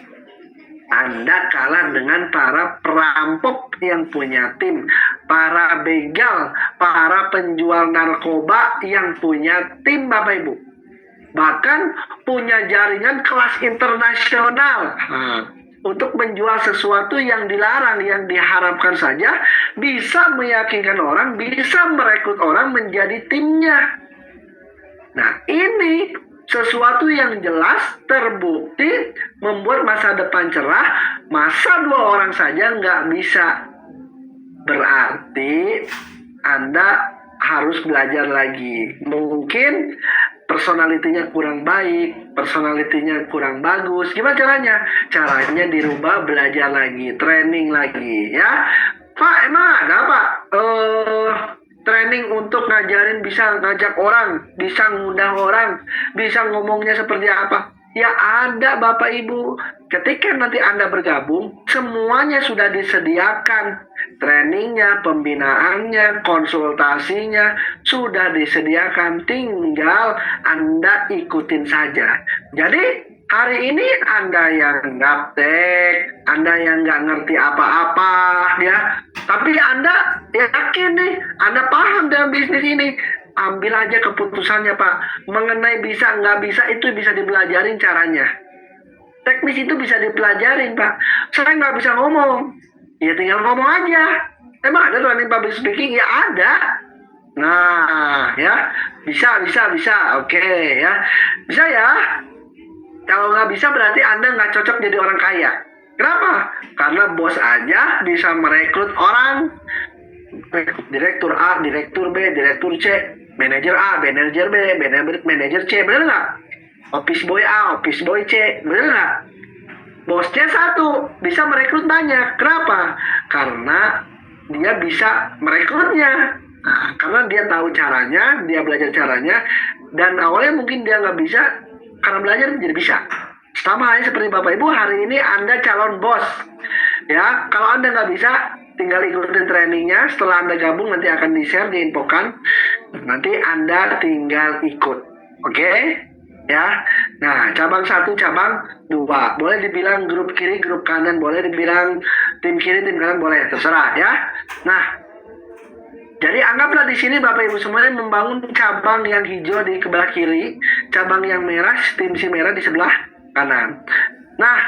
Anda kalah dengan para perampok yang punya tim, para begal, para penjual narkoba yang punya tim Bapak Ibu. Bahkan punya jaringan kelas internasional. Untuk menjual sesuatu yang dilarang, yang diharamkan saja, bisa meyakinkan orang, bisa merekrut orang menjadi timnya. Nah, ini sesuatu yang jelas, terbukti, membuat masa depan cerah. Masa 2 orang saja nggak bisa, berarti Anda harus belajar lagi. Mungkin personalitinya kurang baik, personalitinya kurang bagus. Gimana caranya? Caranya dirubah, belajar lagi, training lagi ya. Pak, emang ada Pak training untuk ngajarin bisa ngajak orang, bisa ngundang orang, bisa ngomongnya seperti apa? Ya ada Bapak Ibu. Ketika nanti Anda bergabung, semuanya sudah disediakan. Trainingnya, pembinaannya, konsultasinya sudah disediakan. Tinggal Anda ikutin saja. Jadi hari ini Anda yang gaptek, Anda yang nggak ngerti apa-apa, ya. Tapi Anda yakin nih, Anda paham dalam bisnis ini. Ambil aja keputusannya Pak. Mengenai bisa nggak bisa itu bisa dipelajarin caranya. Teknis itu bisa dipelajarin Pak. Saya nggak bisa ngomong, ya tinggal ngomong aja. Emang ada training public speaking? Ya ada. Nah ya, bisa. Oke ya, bisa ya. Kalau nggak bisa berarti Anda nggak cocok jadi orang kaya. Kenapa? Karena bos aja bisa merekrut orang. Direktur A, direktur B, direktur C, manajer A, manajer B, manajer C, bener nggak? Office boy A, office boy C, bener nggak? Bosnya satu, bisa merekrut banyak. Kenapa? Karena dia bisa merekrutnya. Nah, karena dia tahu caranya, dia belajar caranya, dan awalnya mungkin dia nggak bisa, karena belajar jadi bisa. Sama halnya seperti Bapak Ibu, hari ini Anda calon bos. Ya, kalau Anda nggak bisa, tinggal ikutin trainingnya. Setelah Anda gabung, nanti akan di-share, diinfokan. Nanti Anda tinggal ikut. Oke? Ya. Nah, cabang 1, cabang 2. Boleh dibilang grup kiri, grup kanan. Boleh dibilang tim kiri, tim kanan. Boleh, terserah ya. Nah, jadi anggaplah di sini Bapak Ibu semuanya membangun cabang yang hijau di sebelah kiri, cabang yang merah, tim si merah di sebelah kanan. Nah,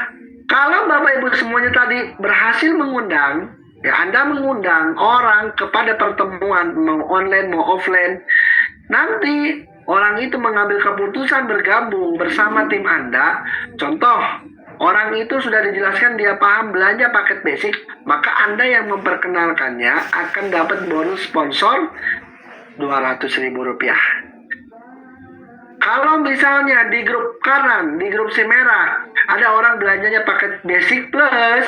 kalau Bapak Ibu semuanya tadi berhasil mengundang, ya Anda mengundang orang kepada pertemuan, mau online, mau offline, nanti orang itu mengambil keputusan bergabung bersama tim Anda. Contoh, orang itu sudah dijelaskan dia paham belanja paket basic, maka Anda yang memperkenalkannya akan dapat bonus sponsor Rp200.000. Kalau misalnya di grup kanan, di grup si merah, ada orang belanjanya paket basic plus,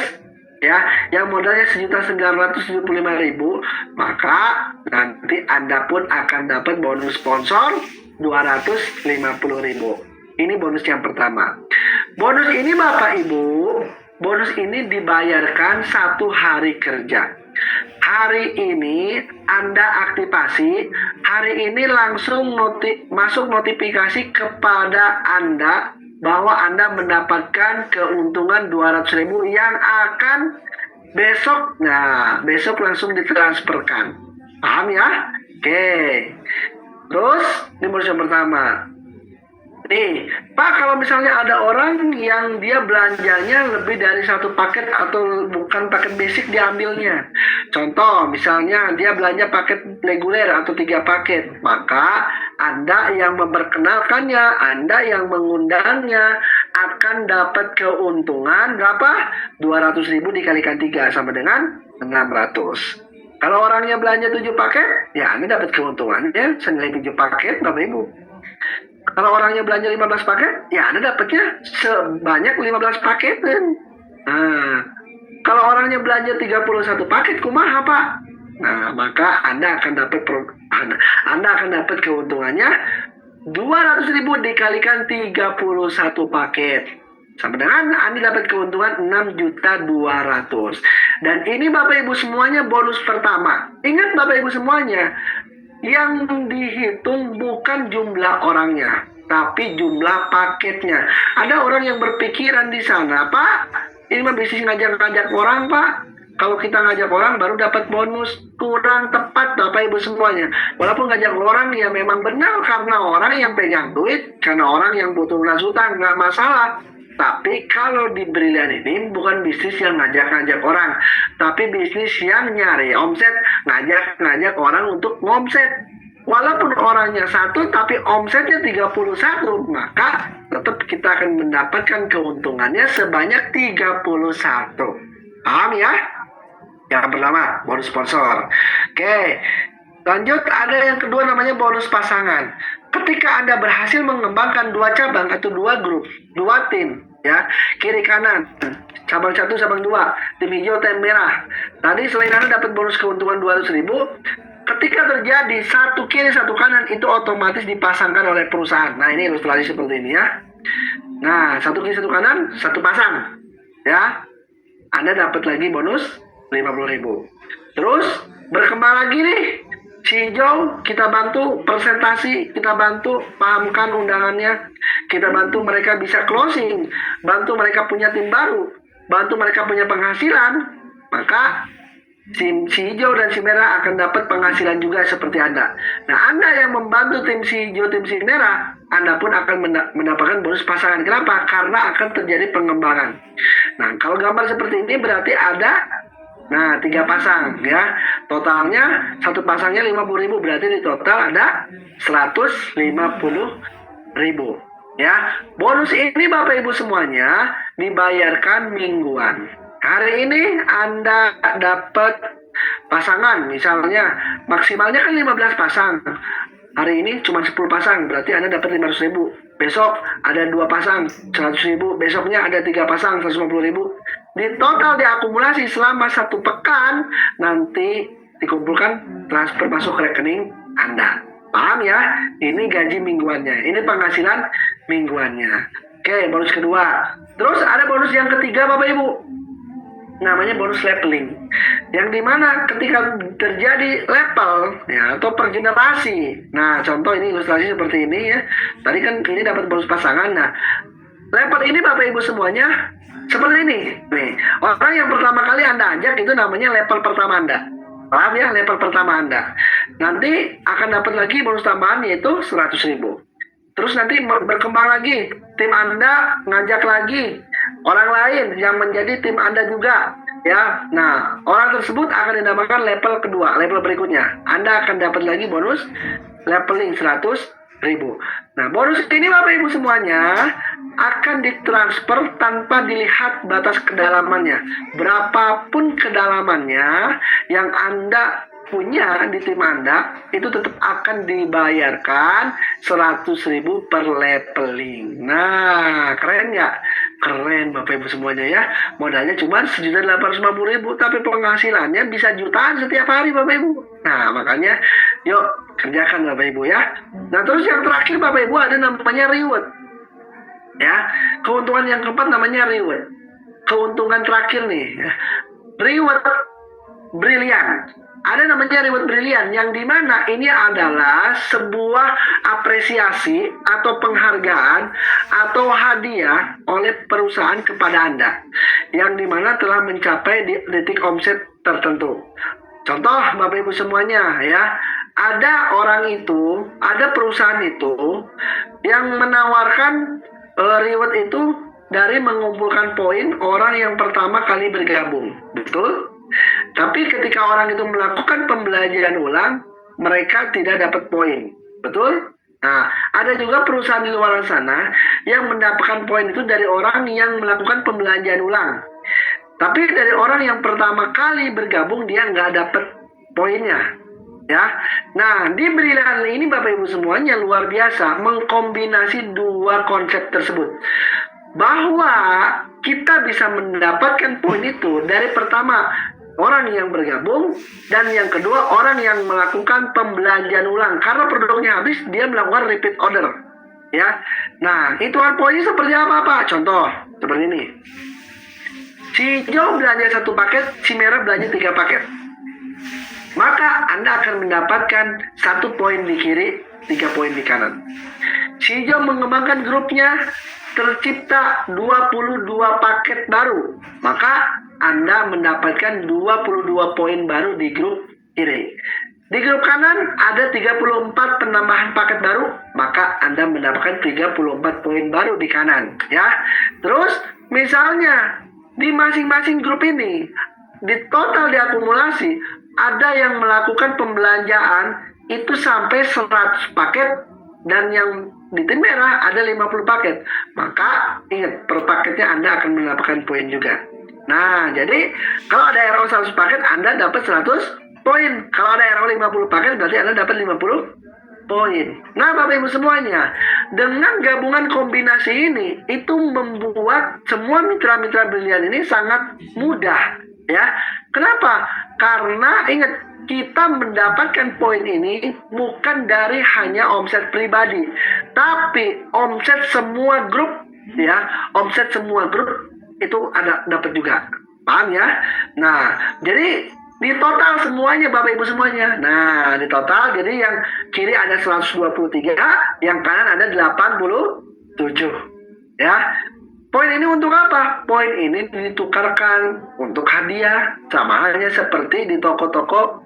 ya, yang modalnya Rp1.975.000, maka nanti Anda pun akan dapat bonus sponsor Rp250.000. Ini bonus yang pertama. Bonus ini Bapak Ibu, bonus ini dibayarkan 1 hari kerja. Hari ini Anda aktifasi, hari ini langsung masuk notifikasi kepada Anda bahwa Anda mendapatkan keuntungan Rp200.000 yang akan besok, besok langsung ditransferkan. Paham ya? Oke. Terus, ini bonus yang pertama. Nih, Pak, kalau misalnya ada orang yang dia belanjanya lebih dari 1 paket atau bukan paket basic diambilnya. Contoh, misalnya dia belanja paket reguler atau 3 paket. Maka Anda yang memperkenalkannya, Anda yang mengundangnya akan dapat keuntungan berapa? Rp200.000 dikalikan 3 sama dengan 600. Kalau orangnya belanja 7 paket, ya Anda dapat keuntungannya senilai 7 paket, Bapak Ibu. Kalau orangnya belanja 15 paket, ya Anda dapatnya sebanyak 15 paket. Nah, kalau orangnya belanja 31 paket, kumaha Pak? Nah, maka Anda akan dapat keuntungannya Rp200.000 dikalikan 31 paket. Sama dengan Anda dapat keuntungan Rp6.200.000. Dan ini Bapak Ibu semuanya bonus pertama. Ingat Bapak Ibu semuanya, yang dihitung bukan jumlah orangnya, tapi jumlah paketnya. Ada orang yang berpikiran di sana, Pak, ini mah bisnis ngajak-ngajak orang, Pak. Kalau kita ngajak orang baru dapat bonus. Kurang tepat Bapak Ibu semuanya. Walaupun ngajak orang ya memang benar karena orang yang pegang duit, karena orang yang butuh lunas hutang, nggak masalah. Tapi kalau di Brilian ini bukan bisnis yang ngajak-ngajak orang, tapi bisnis yang nyari omset, ngajak orang untuk ngomset. Walaupun orangnya 1, tapi omsetnya 31, maka tetap kita akan mendapatkan keuntungannya sebanyak 31. Paham ya? Yang pertama, bonus sponsor. Oke, lanjut ada yang kedua namanya bonus pasangan. Ketika Anda berhasil mengembangkan 2 cabang atau 2 grup, 2 tim, ya, kiri kanan, cabang 1, cabang 2, tim hijau, tim merah. Tadi selain Anda dapat bonus keuntungan Rp200.000, ketika terjadi 1 kiri 1 kanan itu otomatis dipasangkan oleh perusahaan. Nah, ini ilustrasi seperti ini ya. Nah, 1 kiri 1 kanan, 1 pasang, ya. Anda dapat lagi bonus Rp50.000. Terus berkembang lagi nih. Si hijau kita bantu presentasi, kita bantu pahamkan undangannya, kita bantu mereka bisa closing, bantu mereka punya tim baru, bantu mereka punya penghasilan, maka si hijau dan si merah akan dapat penghasilan juga seperti Anda. Nah, Anda yang membantu tim si hijau, tim si merah, Anda pun akan mendapatkan bonus pasangan. Kenapa? Karena akan terjadi pengembangan. Nah, kalau gambar seperti ini berarti ada 3 pasang ya. Totalnya 1 pasangnya Rp50.000, berarti di total ada Rp150.000. Ya, bonus ini Bapak Ibu semuanya dibayarkan mingguan. Hari ini Anda dapat pasangan, misalnya maksimalnya kan 15 pasang. Hari ini cuma 10 pasang, berarti Anda dapat 500.000. Besok ada 2 pasang, 100.000. Besoknya ada 3 pasang, 150.000. Di total diakumulasi selama 1 pekan, nanti dikumpulkan transfer masuk ke rekening Anda. Paham ya? Ini gaji mingguannya. Ini penghasilan mingguannya. Oke, bonus kedua. Terus ada bonus yang ketiga Bapak Ibu. Namanya bonus leveling. Yang dimana ketika terjadi level ya atau pergenerasi. Nah, contoh ini ilustrasi seperti ini ya. Tadi kan ini dapat bonus pasangan. Nah, level ini Bapak Ibu semuanya seperti ini. Nih, orang yang pertama kali Anda ajak itu namanya level pertama Anda. Paham ya, level pertama Anda. Nanti akan dapat lagi bonus tambahan yaitu 100.000. Terus nanti berkembang lagi, tim Anda ngajak lagi orang lain yang menjadi tim Anda juga, ya. Nah, orang tersebut akan dinamakan level kedua, level berikutnya. Anda akan dapat lagi bonus leveling 100.000. Nah, bonus ini Bapak Ibu semuanya akan ditransfer tanpa dilihat batas kedalamannya. Berapapun kedalamannya yang Anda punya di tim Anda, itu tetap akan dibayarkan 100.000 per leveling. Nah, keren nggak? Keren Bapak Ibu semuanya ya. Modalnya cuma 1.850.000, tapi penghasilannya bisa jutaan setiap hari Bapak Ibu. Nah, makanya yuk kerjakan Bapak Ibu ya. Nah, terus yang terakhir Bapak Ibu ada namanya reward. Ya, keuntungan yang keempat namanya reward. Keuntungan terakhir nih, ya. Reward brilian. Ada namanya reward brilian yang dimana ini adalah sebuah apresiasi atau penghargaan atau hadiah oleh perusahaan kepada Anda yang dimana telah mencapai di titik omset tertentu. Contoh Bapak Ibu semuanya ya, ada perusahaan itu yang menawarkan reward itu dari mengumpulkan poin orang yang pertama kali bergabung, betul? Tapi ketika orang itu melakukan pembelajaran ulang, mereka tidak dapat poin, betul? Nah, ada juga perusahaan di luar sana yang mendapatkan poin itu dari orang yang melakukan pembelajaran ulang. Tapi dari orang yang pertama kali bergabung, dia nggak dapat poinnya. Ya, nah di Brilian ini Bapak Ibu semuanya luar biasa mengkombinasi dua konsep tersebut, bahwa kita bisa mendapatkan poin itu dari pertama orang yang bergabung dan yang kedua orang yang melakukan pembelajaran ulang karena produknya habis dia melakukan repeat order. Ya, nah hitungan poinnya seperti apa Pak? Contoh seperti ini. Si hijau belanja 1 paket, si merah belanja 3 paket. Maka Anda akan mendapatkan 1 poin di kiri, 3 poin di kanan. Si hijau mengembangkan grupnya, tercipta 22 paket baru. Maka Anda mendapatkan 22 poin baru di grup kiri. Di grup kanan ada 34 penambahan paket baru, maka Anda mendapatkan 34 poin baru di kanan. Ya. Terus misalnya di masing-masing grup ini, di total diakumulasi, ada yang melakukan pembelanjaan itu sampai 100 paket dan yang di tim merah ada 50 paket. Maka ingat, per paketnya Anda akan mendapatkan poin juga. Nah, jadi kalau ada RO 100 paket Anda dapat 100 poin. Kalau ada RO 50 paket berarti Anda dapat 50 poin. Nah, Bapak Ibu semuanya, dengan gabungan kombinasi ini itu membuat semua mitra-mitra Brilian ini sangat mudah. Ya, kenapa? Karena ingat, kita mendapatkan poin ini bukan dari hanya omset pribadi, tapi omset semua grup, ya, omset semua grup itu ada dapat juga. Paham ya? Nah, jadi di total semuanya Bapak Ibu semuanya. Nah, di total jadi yang kiri ada 123, yang kanan ada 87. Ya. Poin ini untuk apa? Poin ini ditukarkan untuk hadiah, sama halnya seperti di toko-toko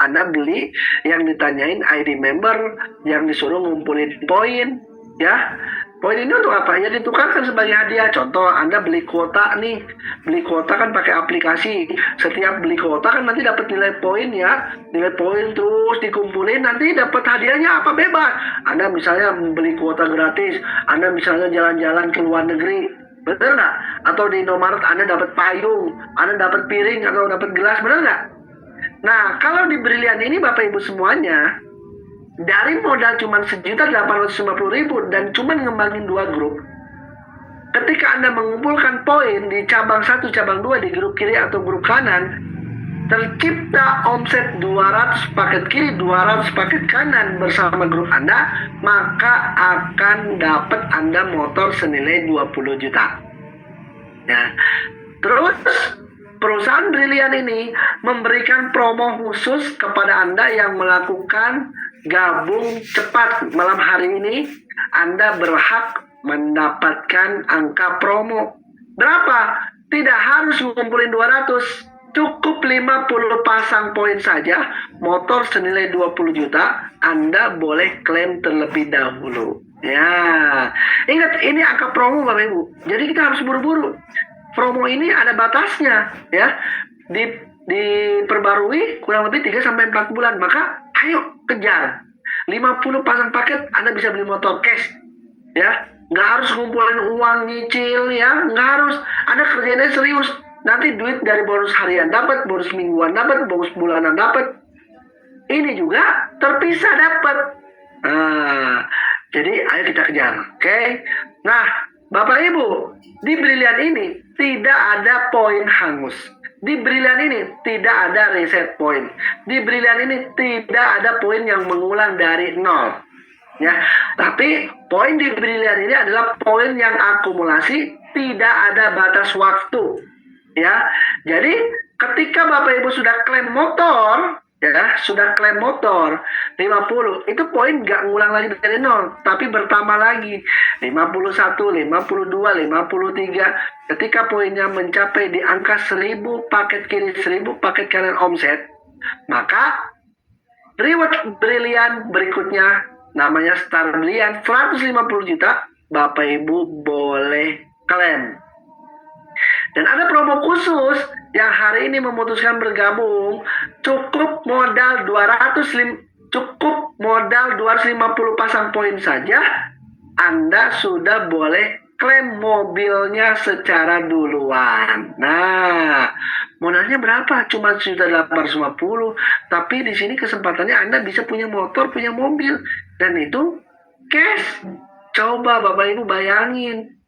Anda beli yang ditanyain ID member, yang disuruh ngumpulin poin, ya. Poin ini untuk apa? Ya ditukarkan sebagai hadiah. Contoh, Anda beli kuota nih. Beli kuota kan pakai aplikasi. Setiap beli kuota kan nanti dapat nilai poin ya. Nilai poin terus dikumpulin, nanti dapat hadiahnya apa? Bebas. Anda misalnya beli kuota gratis. Anda misalnya jalan-jalan ke luar negeri. Betul nggak? Atau di Indomaret Anda dapat payung, Anda dapat piring atau dapat gelas. Benar nggak? Nah, kalau di Brilian ini Bapak Ibu semuanya, dari modal cuma 1.850.000 dan cuma ngembangin 2 grup. Ketika Anda mengumpulkan poin di cabang 1, cabang 2 di grup kiri atau grup kanan, tercipta omset 200 paket kiri, 200 paket kanan bersama grup Anda, maka akan dapat Anda motor senilai 20 juta. Ya. Terus perusahaan Brilian ini memberikan promo khusus kepada Anda yang melakukan gabung cepat malam hari ini. Anda berhak mendapatkan angka promo. Berapa? Tidak harus ngumpulin 200. Cukup 50 pasang poin saja. Motor senilai 20 juta. Anda boleh klaim terlebih dahulu. Ya, ingat ini angka promo Bapak Ibu. Jadi kita harus buru-buru. Promo ini ada batasnya ya. Diperbarui kurang lebih 3-4 bulan. Maka ayo kejar. 50 pasang paket Anda bisa beli motor cash ya. Nggak harus ngumpulin uang nyicil ya. Nggak harus. Anda kerjanya serius. Nanti duit dari bonus harian dapat, bonus mingguan dapat, bonus bulanan dapat. Ini juga terpisah dapat. Nah, jadi ayo kita kejar. Oke. Nah, Bapak Ibu, di Brilian ini tidak ada poin hangus. Di Brilian ini tidak ada reset poin. Di Brilian ini tidak ada poin yang mengulang dari nol. Ya, tapi poin di Brilian ini adalah poin yang akumulasi, tidak ada batas waktu. Ya, jadi ketika Bapak Ibu sudah klaim motor, ya, sudah klaim motor 50, itu poin nggak ngulang lagi dari nol, tapi bertambah lagi 51, 52, 53. Ketika poinnya mencapai di angka 1000 paket kiri, 1000 paket kanan omset, maka reward Brilian berikutnya namanya Star Brilian 150 juta, Bapak Ibu boleh klaim. Dan ada promo khusus yang hari ini memutuskan bergabung, cukup modal 250 pasang poin saja, Anda sudah boleh klaim mobilnya secara duluan. Nah, modalnya berapa? Cuma 1.850, tapi di sini kesempatannya Anda bisa punya motor, punya mobil, dan itu cash. Coba Bapak Ibu bayangin.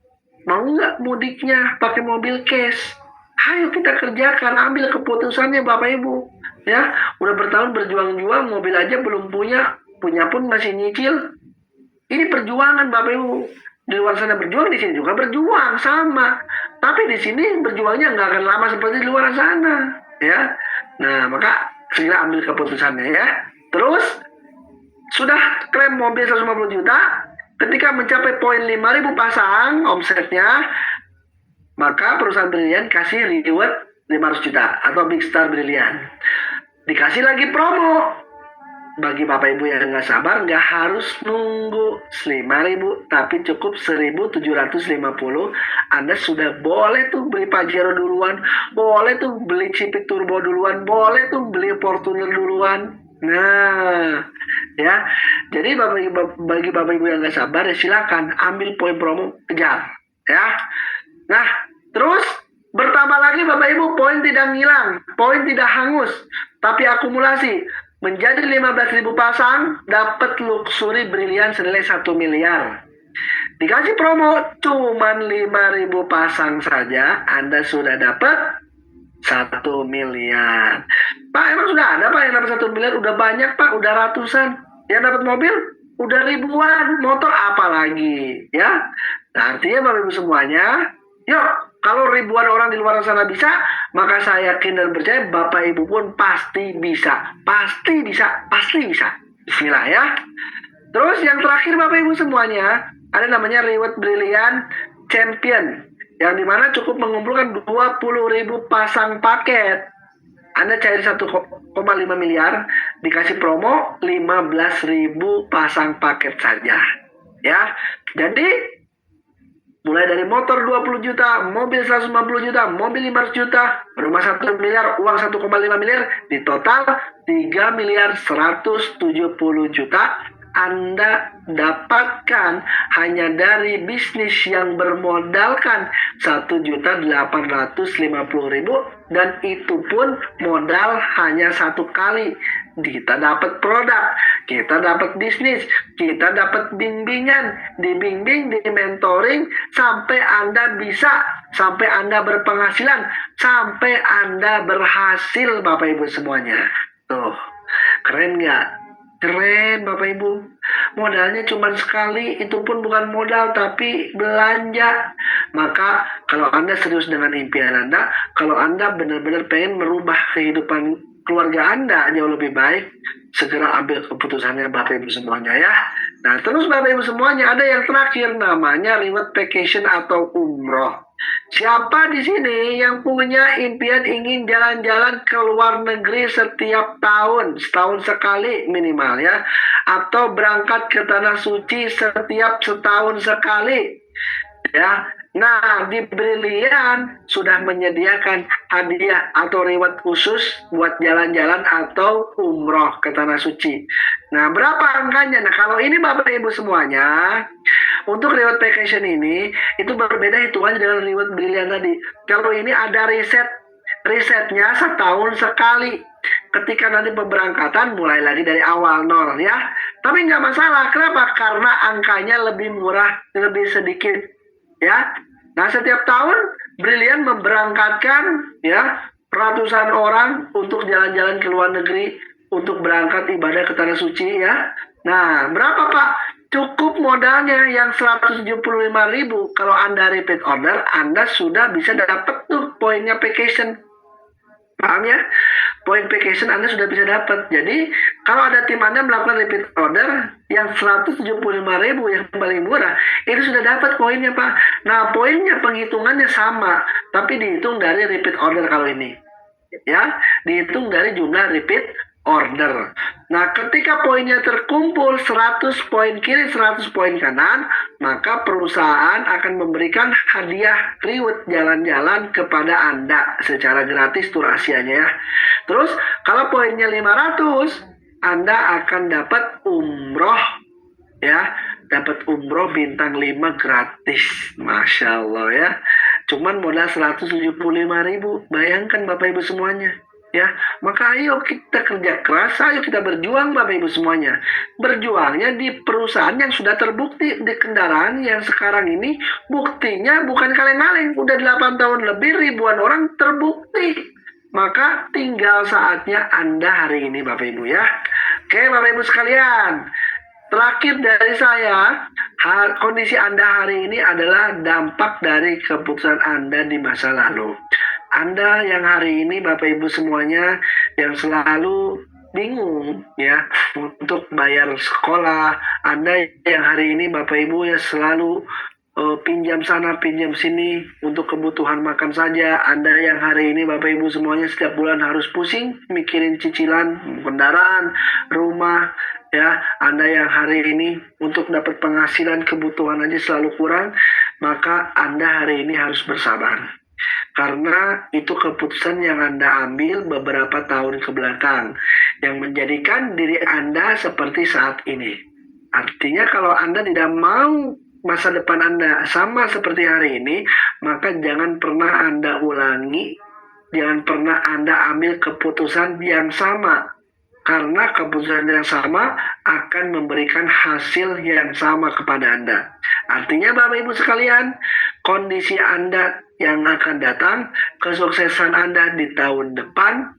Mau nggak mudiknya pakai mobil cash? Ayo kita kerjakan, ambil keputusannya Bapak Ibu. Ya, udah bertahun berjuang-juang, mobil aja belum punya pun masih nyicil. Ini perjuangan Bapak Ibu. Di luar sana berjuang, di sini juga berjuang sama. Tapi di sini berjuangnya nggak akan lama seperti di luar sana. Ya, nah maka segera ambil keputusannya ya. Terus sudah klaim mobil 150 juta. Ketika mencapai poin 5.000 pasang omsetnya, maka perusahaan Brilian kasih reward 500 juta atau Big Star Brilian. Dikasih lagi promo. Bagi Bapak Ibu yang nggak sabar, nggak harus nunggu 5.000, tapi cukup 1.750. Anda sudah boleh tuh beli Pajero duluan, boleh tuh beli Civic Turbo duluan, boleh tuh beli Fortuner duluan. Nah, ya, jadi bagi Bapak Ibu yang nggak sabar, ya silakan ambil poin promo, kejar, ya. Nah, terus bertambah lagi Bapak Ibu, poin tidak ngilang, poin tidak hangus, tapi akumulasi menjadi 15.000 pasang, dapat luxury Brilian senilai 1 miliar. Dikasih promo cuman 5.000 pasang saja, Anda sudah dapat 1 miliar. Pak, emang sudah ada Pak yang dapat 1 miliar? Udah banyak Pak, udah ratusan. Yang dapat mobil udah ribuan, motor apalagi ya. Nah, artinya Bapak Ibu semuanya, yuk, kalau ribuan orang di luar sana bisa, maka saya yakin dan percaya Bapak Ibu pun pasti bisa. Pasti bisa, pasti bisa. Bismillah ya. Terus yang terakhir Bapak Ibu semuanya, ada namanya Reward Brilian Champion, yang dimana cukup mengumpulkan 20.000 pasang paket. Anda cair 1,5 miliar, dikasih promo 15.000 pasang paket saja. Ya, jadi Mulai dari motor 20 juta, mobil 150 juta, mobil 500 juta, rumah 1 miliar, uang 1,5 miliar, di total 3 miliar 170 juta Anda dapatkan hanya dari bisnis yang bermodalkan 1.850.000, dan itu pun modal hanya satu kali. Kita dapat produk, kita dapat bisnis, kita dapat bimbingan, dibimbing, di mentoring, sampai Anda bisa, sampai Anda berpenghasilan, sampai Anda berhasil, Bapak Ibu semuanya. Tuh, keren nggak? Keren Bapak Ibu. Modalnya cuma sekali, itu pun bukan modal tapi belanja. Maka kalau Anda serius dengan impian Anda, kalau Anda benar-benar pengen merubah kehidupan keluarga Anda jauh lebih baik, segera ambil keputusannya Bapak Ibu semuanya ya. Nah, terus Bapak Ibu semuanya, ada yang terakhir namanya reward vacation atau umroh. Siapa di sini yang punya impian ingin jalan-jalan ke luar negeri setiap tahun, setahun sekali minimal ya, atau berangkat ke tanah suci setiap setahun sekali ya? Nah, di Brilian sudah menyediakan hadiah atau reward khusus buat jalan-jalan atau umroh ke tanah suci. Nah, berapa angkanya? Nah, kalau ini Bapak Ibu semuanya, untuk reward vacation ini itu berbeda hitungannya dengan reward Brilian tadi. Kalau ini ada risetnya setahun sekali. Ketika nanti pemberangkatan mulai lagi dari awal nol ya. Tapi nggak masalah. Kenapa? Karena angkanya lebih murah, lebih sedikit ya. Nah, setiap tahun Brilian memberangkatkan ya ratusan orang untuk jalan-jalan ke luar negeri untuk berangkat ibadah ke tanah suci ya. Nah, berapa Pak? Cukup modalnya yang 175.000. Kalau Anda repeat order, Anda sudah bisa dapat tuh poinnya vacation. Paham ya? Poin vacation Anda sudah bisa dapat. Jadi, kalau ada tim Anda melakukan repeat order yang 175.000 yang paling murah, itu sudah dapat poinnya, Pak. Nah, poinnya penghitungannya sama, tapi dihitung dari repeat order kalau ini. Ya, dihitung dari jumlah repeat order. Nah, ketika poinnya terkumpul 100 poin kiri, 100 poin kanan, maka perusahaan akan memberikan hadiah reward jalan-jalan kepada Anda secara gratis tur Asianya ya. Terus, kalau poinnya 500, Anda akan dapat umroh ya, dapat umroh bintang 5 gratis. Masya Allah ya. Cuman modal 175.000. Bayangkan Bapak Ibu semuanya. Ya, maka ayo kita kerja keras, ayo kita berjuang Bapak Ibu semuanya. Berjuangnya di perusahaan yang sudah terbukti, di kendaraan yang sekarang ini buktinya bukan kaleng-kaleng, udah 8 tahun lebih, ribuan orang terbukti. Maka tinggal saatnya Anda hari ini Bapak Ibu ya. Oke Bapak Ibu sekalian, terakhir dari saya, kondisi Anda hari ini adalah dampak dari keputusan Anda di masa lalu. Anda yang hari ini Bapak Ibu semuanya yang selalu bingung ya untuk bayar sekolah, Anda yang hari ini Bapak Ibu ya selalu pinjam sana pinjam sini untuk kebutuhan makan saja, Anda yang hari ini Bapak Ibu semuanya setiap bulan harus pusing mikirin cicilan kendaraan, rumah ya, Anda yang hari ini untuk dapat penghasilan kebutuhan aja selalu kurang, maka Anda hari ini harus bersabar. Karena itu keputusan yang Anda ambil beberapa tahun ke belakang yang menjadikan diri Anda seperti saat ini. Artinya kalau Anda tidak mau masa depan Anda sama seperti hari ini, maka jangan pernah Anda ulangi, jangan pernah Anda ambil keputusan yang sama. Karena keputusan yang sama akan memberikan hasil yang sama kepada Anda. Artinya Bapak Ibu sekalian, kondisi Anda yang akan datang, kesuksesan Anda di tahun depan,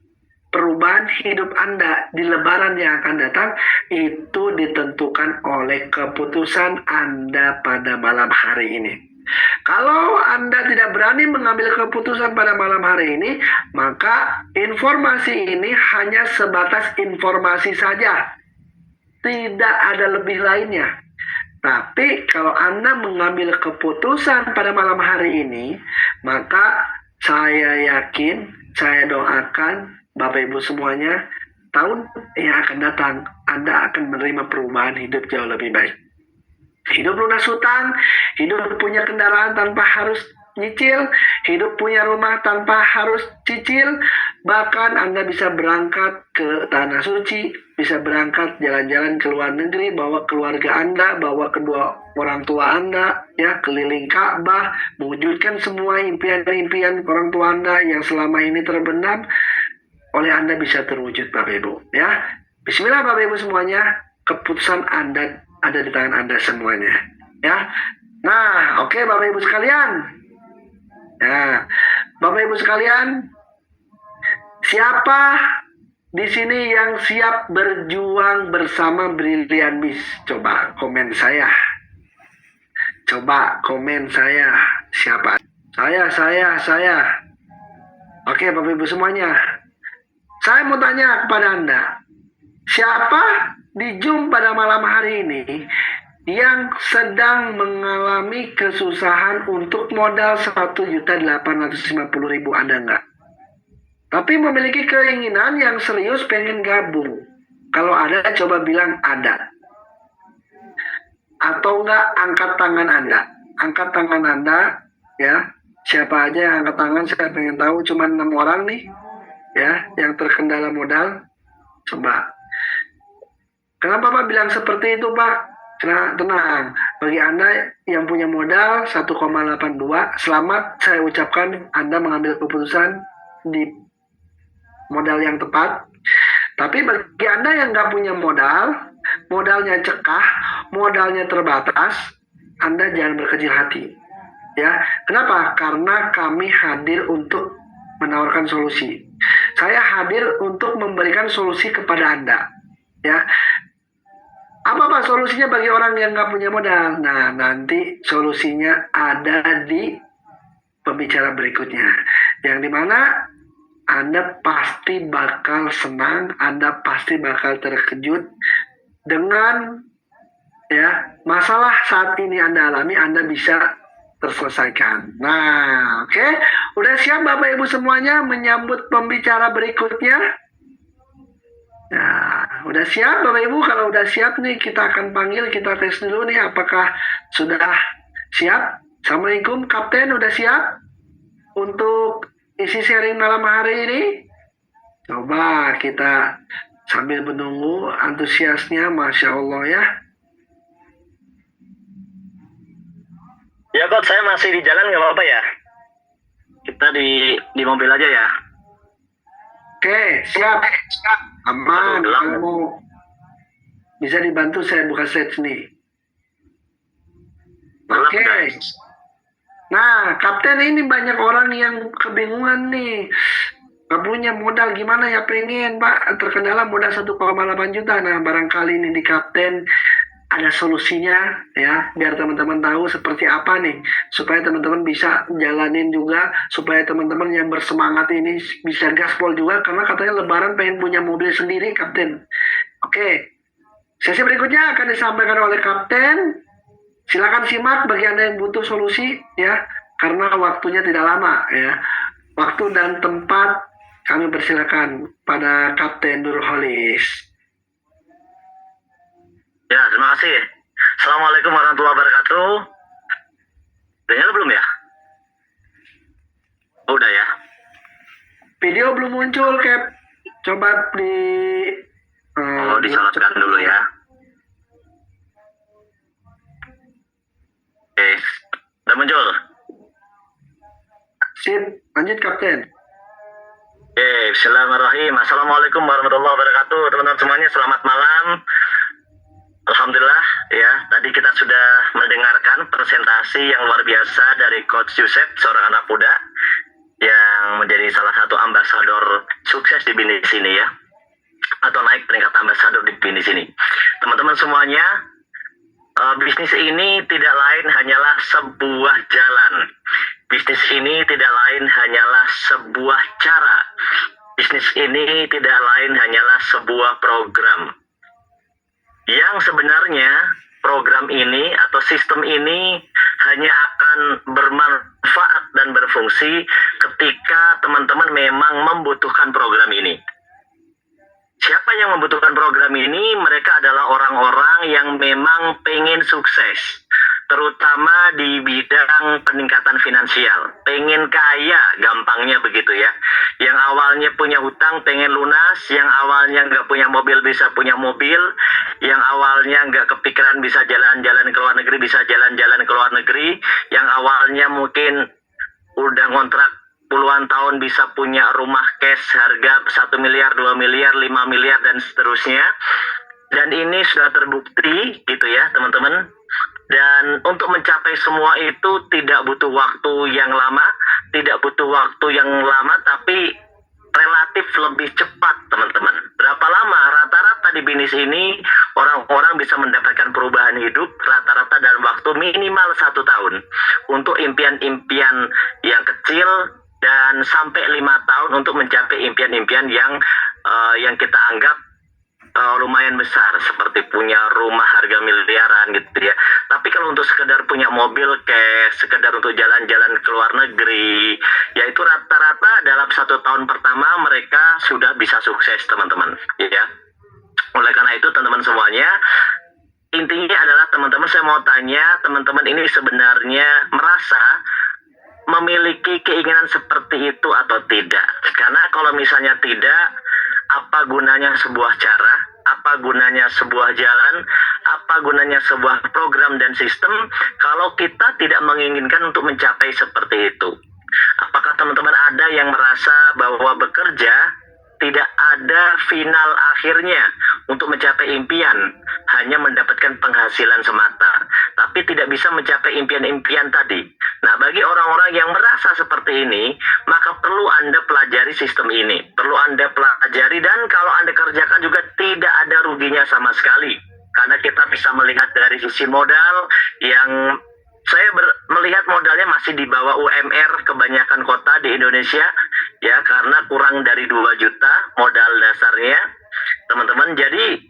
perubahan hidup Anda di lebaran yang akan datang, itu ditentukan oleh keputusan Anda pada malam hari ini. Kalau Anda tidak berani mengambil keputusan pada malam hari ini, maka informasi ini hanya sebatas informasi saja. Tidak ada lebih lainnya. Tapi kalau Anda mengambil keputusan pada malam hari ini, maka saya yakin, saya doakan Bapak Ibu semuanya, tahun yang akan datang Anda akan menerima perubahan hidup jauh lebih baik. Hidup lunas hutang, hidup punya kendaraan tanpa harus nyicil, hidup punya rumah tanpa harus cicil, bahkan Anda bisa berangkat ke Tanah Suci, bisa berangkat jalan-jalan ke luar negeri, bawa keluarga Anda, bawa kedua orang tua Anda, ya, keliling Ka'bah, mewujudkan semua impian-impian orang tua Anda yang selama ini terbenam, oleh Anda bisa terwujud, Bapak Ibu, ya. Bismillah Bapak Ibu semuanya, keputusan Anda ada di tangan Anda semuanya, ya. Nah, oke Bapak Ibu sekalian. Nah, Bapak Ibu sekalian, siapa di sini yang siap berjuang bersama Brilliant Miss? Coba komen saya. Coba komen saya. Siapa? Saya. Oke, Bapak Ibu semuanya. Saya mau tanya kepada Anda. Siapa di Zoom pada malam hari ini yang sedang mengalami kesusahan untuk modal 1.850.000? Ada nggak? Tapi memiliki keinginan yang serius pengen gabung. Kalau ada, coba bilang ada. Atau enggak, angkat tangan Anda. Angkat tangan Anda, ya. Siapa aja yang angkat tangan, saya pengen tahu. Cuma 6 orang nih, ya, yang terkendala modal. Coba. Kenapa Pak bilang seperti itu, Pak? Tenang. Bagi Anda yang punya modal 1,82, selamat, saya ucapkan Anda mengambil keputusan di modal yang tepat. Tapi bagi Anda yang nggak punya modal, modalnya cekah, modalnya terbatas, Anda jangan berkecil hati. Ya, kenapa? Karena kami hadir untuk menawarkan solusi. Saya hadir untuk memberikan solusi kepada Anda. Ya, apa Pak solusinya bagi orang yang nggak punya modal? Nah, nanti solusinya ada di pembicara berikutnya. Yang dimana Anda pasti bakal senang, Anda pasti bakal terkejut dengan, ya, masalah saat ini Anda alami, Anda bisa terselesaikan. Nah, oke. Udah siap Bapak Ibu semuanya menyambut pembicara berikutnya? Nah, udah siap Bapak Ibu? Kalau udah siap nih, kita akan panggil, kita tes dulu nih apakah sudah siap. Assalamualaikum Kapten, udah siap untuk isi sharing malam hari ini? Coba kita sambil menunggu antusiasnya, Masya Allah ya. Ya Coach, saya masih di jalan nggak apa-apa ya? Kita di mobil aja ya. Oke, siap. Aman. Aduh, gelap. Kamu bisa dibantu, saya buka stage nih. Gelap, Oke. guys. Nah, Kapten, ini banyak orang yang kebingungan nih. Gak punya modal, gimana ya, pengen Pak terkendala modal 1,8 juta. Nah, barangkali ini di Kapten ada solusinya ya, biar teman-teman tahu seperti apa nih, supaya teman-teman bisa jalanin juga, supaya teman-teman yang bersemangat ini bisa gaspol juga, karena katanya Lebaran pengen punya mobil sendiri, Kapten. Oke, sesi berikutnya akan disampaikan oleh Kapten. Silakan simak bagi Anda yang butuh solusi ya, karena waktunya tidak lama ya. Waktu dan tempat kami persilakan pada Kapten Nurholis. Ya, terima kasih. Assalamualaikum warahmatullahi wabarakatuh. Udah nyala belum ya? Oh, udah ya. Video belum muncul, Cap. Coba Disalatkan dulu ya. Oke, udah muncul. Sip, lanjut Kapten. Oke, bismillahirrahmanirrahim. Assalamualaikum warahmatullahi wabarakatuh. Teman-teman semuanya, selamat malam. Alhamdulillah ya, tadi kita sudah mendengarkan presentasi yang luar biasa dari Coach Yusef, seorang anak muda yang menjadi salah satu ambasador sukses di bisnis ini ya, atau naik peringkat ambasador di bisnis ini. Teman-teman semuanya, bisnis ini tidak lain hanyalah sebuah jalan. Bisnis ini tidak lain hanyalah sebuah cara. Bisnis ini tidak lain hanyalah sebuah program. Yang sebenarnya program ini atau sistem ini hanya akan bermanfaat dan berfungsi ketika teman-teman memang membutuhkan program ini. Siapa yang membutuhkan program ini? Mereka adalah orang-orang yang memang pengen sukses, terutama di bidang peningkatan finansial, pengen kaya, gampangnya begitu ya. Yang awalnya punya hutang pengen lunas, yang awalnya nggak punya mobil bisa punya mobil, yang awalnya nggak kepikiran bisa jalan-jalan ke luar negeri bisa jalan-jalan ke luar negeri, yang awalnya mungkin udah ngontrak puluhan tahun bisa punya rumah cash harga 1 miliar, 2 miliar, 5 miliar dan seterusnya. Dan ini sudah terbukti gitu ya teman-teman. Dan untuk mencapai semua itu tidak butuh waktu yang lama, tapi relatif lebih cepat teman-teman. Berapa lama? Rata-rata di bisnis ini orang-orang bisa mendapatkan perubahan hidup rata-rata dalam waktu minimal 1 tahun. Untuk impian-impian yang kecil dan sampai 5 tahun untuk mencapai impian-impian yang kita anggap lumayan besar, seperti punya rumah harga miliaran gitu ya. Tapi kalau untuk sekedar punya mobil cash, sekedar untuk jalan-jalan ke luar negeri, yaitu rata-rata dalam 1 tahun pertama mereka sudah bisa sukses teman-teman ya. Oleh karena itu teman-teman semuanya, intinya adalah teman-teman, saya mau tanya teman-teman ini sebenarnya merasa memiliki keinginan seperti itu atau tidak? Karena kalau misalnya tidak, apa gunanya sebuah cara, apa gunanya sebuah jalan, apa gunanya sebuah program dan sistem kalau kita tidak menginginkan untuk mencapai seperti itu? Apakah teman-teman ada yang merasa bahwa bekerja tidak ada final akhirnya untuk mencapai impian, hanya mendapatkan penghasilan semata, tapi tidak bisa mencapai impian-impian tadi? Nah, bagi orang-orang yang merasa seperti ini, maka perlu Anda pelajari sistem ini, perlu Anda pelajari, dan kalau Anda kerjakan juga tidak ada ruginya sama sekali, karena kita bisa melihat dari sisi modal yang saya melihat modalnya masih di bawah UMR kebanyakan kota di Indonesia ya, karena kurang dari 2 juta modal dasarnya teman-teman. Jadi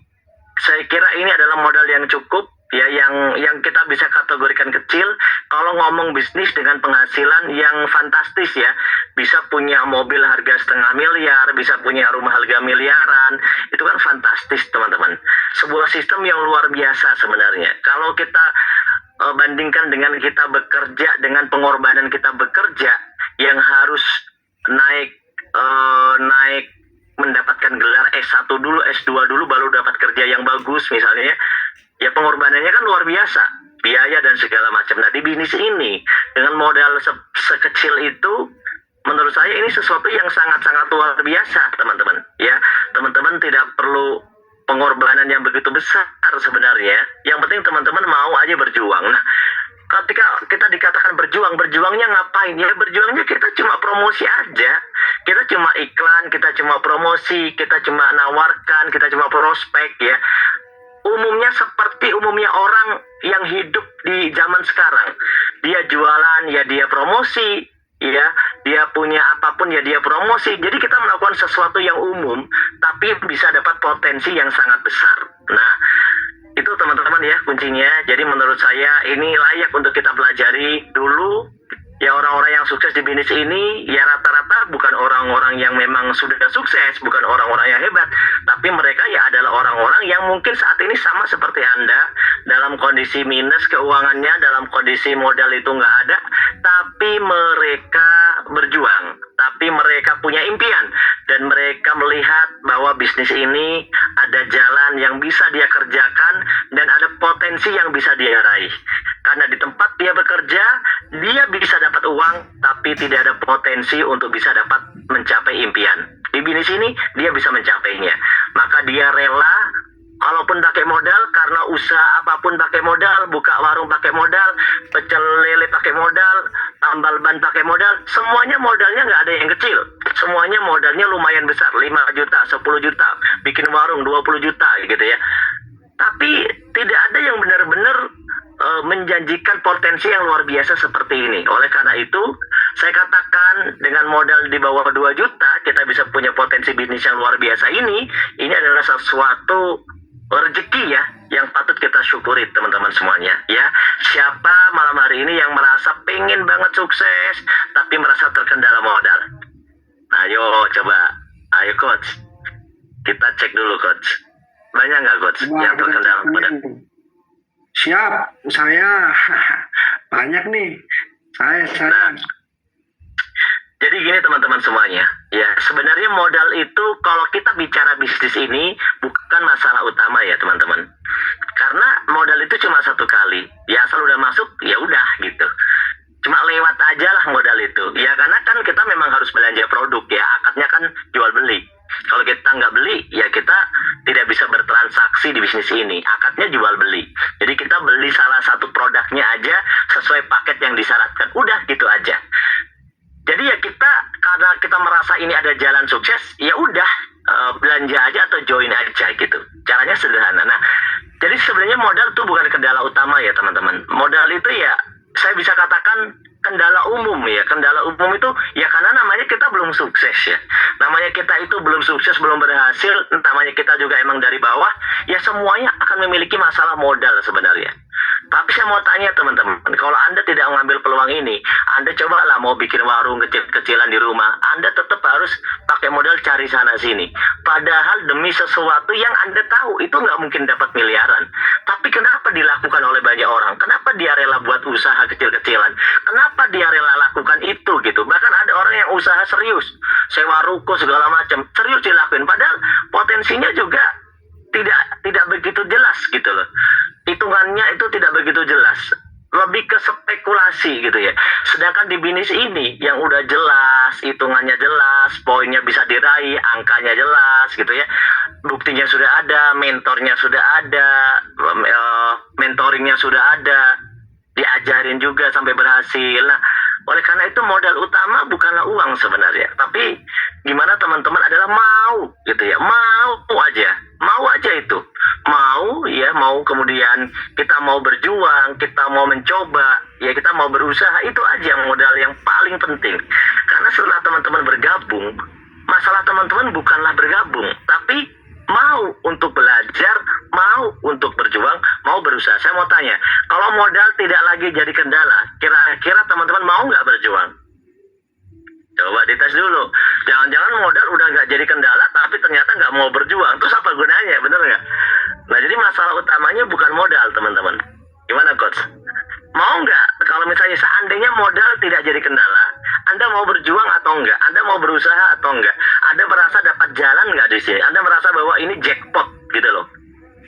saya kira ini adalah modal yang cukup ya, yang kita bisa kategorikan kecil. Kalau ngomong bisnis dengan penghasilan yang fantastis ya, bisa punya mobil harga 0,5 miliar, bisa punya rumah harga miliaran, itu kan fantastis teman-teman. Sebuah sistem yang luar biasa sebenarnya. Kalau kita bandingkan dengan kita bekerja, dengan pengorbanan kita bekerja yang harus naik mendapatkan gelar S1 dulu, S2 dulu baru dapat kerja yang bagus misalnya ya, pengorbanannya kan luar biasa, biaya dan segala macam. Nah, di bisnis ini dengan modal sekecil itu, menurut saya ini sesuatu yang sangat-sangat luar biasa teman-teman ya. Teman-teman tidak perlu pengorbanan yang begitu besar sebenarnya, yang penting teman-teman mau aja berjuang. Nah, ketika kita dikatakan berjuangnya ngapain ya? Berjuangnya kita cuma promosi aja, kita cuma iklan, kita cuma promosi, kita cuma nawarkan, kita cuma prospek ya. Umumnya seperti umumnya orang yang hidup di zaman sekarang, dia jualan ya dia promosi ya, dia punya apapun ya dia promosi. Jadi kita melakukan sesuatu yang umum tapi bisa dapat potensi yang sangat besar. Nah, itu teman-teman ya kuncinya. Jadi menurut saya ini layak untuk kita pelajari dulu ya. Orang-orang yang sukses di bisnis ini ya rata-rata bukan orang-orang yang memang sudah sukses, bukan orang-orang yang hebat, tapi mereka ya adalah orang-orang yang mungkin saat ini sama seperti Anda, dalam kondisi minus keuangannya, dalam kondisi modal itu nggak ada, tapi mereka berjuang, tapi mereka punya impian, dan mereka melihat bahwa bisnis ini ada jalan yang bisa dia kerjakan dan ada potensi yang bisa dia raih. Karena di tempat dia bekerja, dia bisa dapat uang, tapi tidak ada potensi untuk bisa dapat mencapai impian. Di bisnis ini, dia bisa mencapainya. Maka dia rela, kalaupun pakai modal, karena usaha apapun pakai modal, buka warung pakai modal, pecel lele pakai modal, tambal ban pakai modal, semuanya modalnya nggak ada yang kecil. Semuanya modalnya lumayan besar, 5 juta, 10 juta, bikin warung 20 juta gitu ya. Tapi tidak ada yang benar-benar menjanjikan potensi yang luar biasa seperti ini. Oleh karena itu, saya katakan dengan modal di bawah 2 juta, kita bisa punya potensi bisnis yang luar biasa ini. Ini adalah sesuatu rezeki ya, yang patut kita syukuri teman-teman semuanya ya. Siapa malam hari ini yang merasa pengen banget sukses, tapi merasa terkendala modal? Ayo coba, ayo coach. Kita cek dulu coach. Banyak nggak coach Coba yang kita terkendala cek pada? dulu. Siap, saya banyak nih. Saya. Jadi gini teman-teman semuanya, ya sebenarnya modal itu kalau kita bicara bisnis ini bukan masalah utama ya teman-teman. Karena modal itu cuma satu kali, ya asal udah masuk ya udah gitu. Cuma lewat aja lah modal itu, ya karena kan kita memang harus belanja produk ya, akadnya kan jual beli. Kalau kita nggak beli, ya kita tidak bisa bertransaksi di bisnis ini. Akadnya jual beli. Jadi kita beli salah satu produknya aja sesuai paket yang disyaratkan. Udah gitu aja. Jadi ya kita karena kita merasa ini ada jalan sukses, ya udah belanja aja atau join aja gitu. Caranya sederhana. Nah, jadi sebenarnya modal tuh bukan kendala utama ya teman-teman. Modal itu ya saya bisa katakan kendala umum ya. Kendala umum itu ya karena namanya kita belum sukses ya. Namanya kita itu belum sukses, belum berhasil. Namanya kita juga emang dari bawah. Ya semuanya akan memiliki masalah modal sebenarnya. Tapi saya mau tanya teman-teman, kalau Anda tidak mengambil peluang ini, Anda cobalah mau bikin warung kecil-kecilan di rumah, Anda tetap harus pakai modal cari sana-sini. Padahal demi sesuatu yang Anda tahu, itu nggak mungkin dapat miliaran. Tapi kenapa dilakukan oleh banyak orang? Kenapa dia rela buat usaha kecil-kecilan? Kenapa dia rela lakukan itu gitu? Bahkan ada orang yang usaha serius, sewa ruko segala macam, serius dilakuin. Padahal potensinya juga tidak begitu jelas gitu loh. Hitungannya itu tidak begitu jelas, lebih ke spekulasi gitu ya. Sedangkan di bisnis ini yang udah jelas, hitungannya jelas, poinnya bisa diraih, angkanya jelas gitu ya, buktinya sudah ada, mentornya sudah ada, mentoringnya sudah ada, diajarin juga sampai berhasil. Nah, oleh karena itu modal utama bukanlah uang sebenarnya, tapi gimana teman-teman adalah mau gitu ya, mau aja itu, mau kemudian kita mau berjuang, kita mau mencoba, ya kita mau berusaha, itu aja modal yang paling penting. Karena setelah teman-teman bergabung, masalah teman-teman bukanlah bergabung, tapi mau untuk belajar, mau untuk berjuang, mau berusaha. Saya mau tanya, kalau modal tidak lagi jadi kendala, kira-kira teman-teman mau nggak berjuang? Coba dites dulu. Jangan-jangan modal udah nggak jadi kendala, tapi ternyata nggak mau berjuang. Terus apa gunanya, bener nggak? Nah, jadi masalah utamanya bukan modal, teman-teman. Gimana, Coach? Mau nggak, kalau misalnya seandainya modal tidak jadi kendala, Anda mau berjuang atau enggak? Anda mau berusaha atau enggak? Anda merasa dapat jalan nggak di sini? Anda merasa bahwa ini jackpot gitu loh.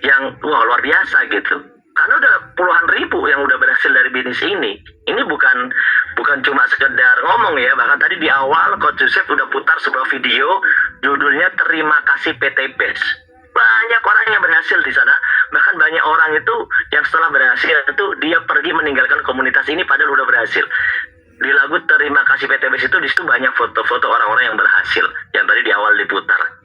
Yang, wah luar biasa gitu. Karena udah puluhan ribu yang udah berhasil dari bisnis ini. Ini bukan cuma sekedar ngomong ya. Bahkan tadi di awal Coach Yusuf udah putar sebuah video judulnya Terima Kasih PT Best. Banyak orang yang berhasil di sana. Bahkan banyak orang itu yang setelah berhasil itu dia pergi meninggalkan komunitas ini padahal udah berhasil. Di lagu Terima Kasih PT Best itu di situ banyak foto-foto orang-orang yang berhasil yang tadi di awal diputar.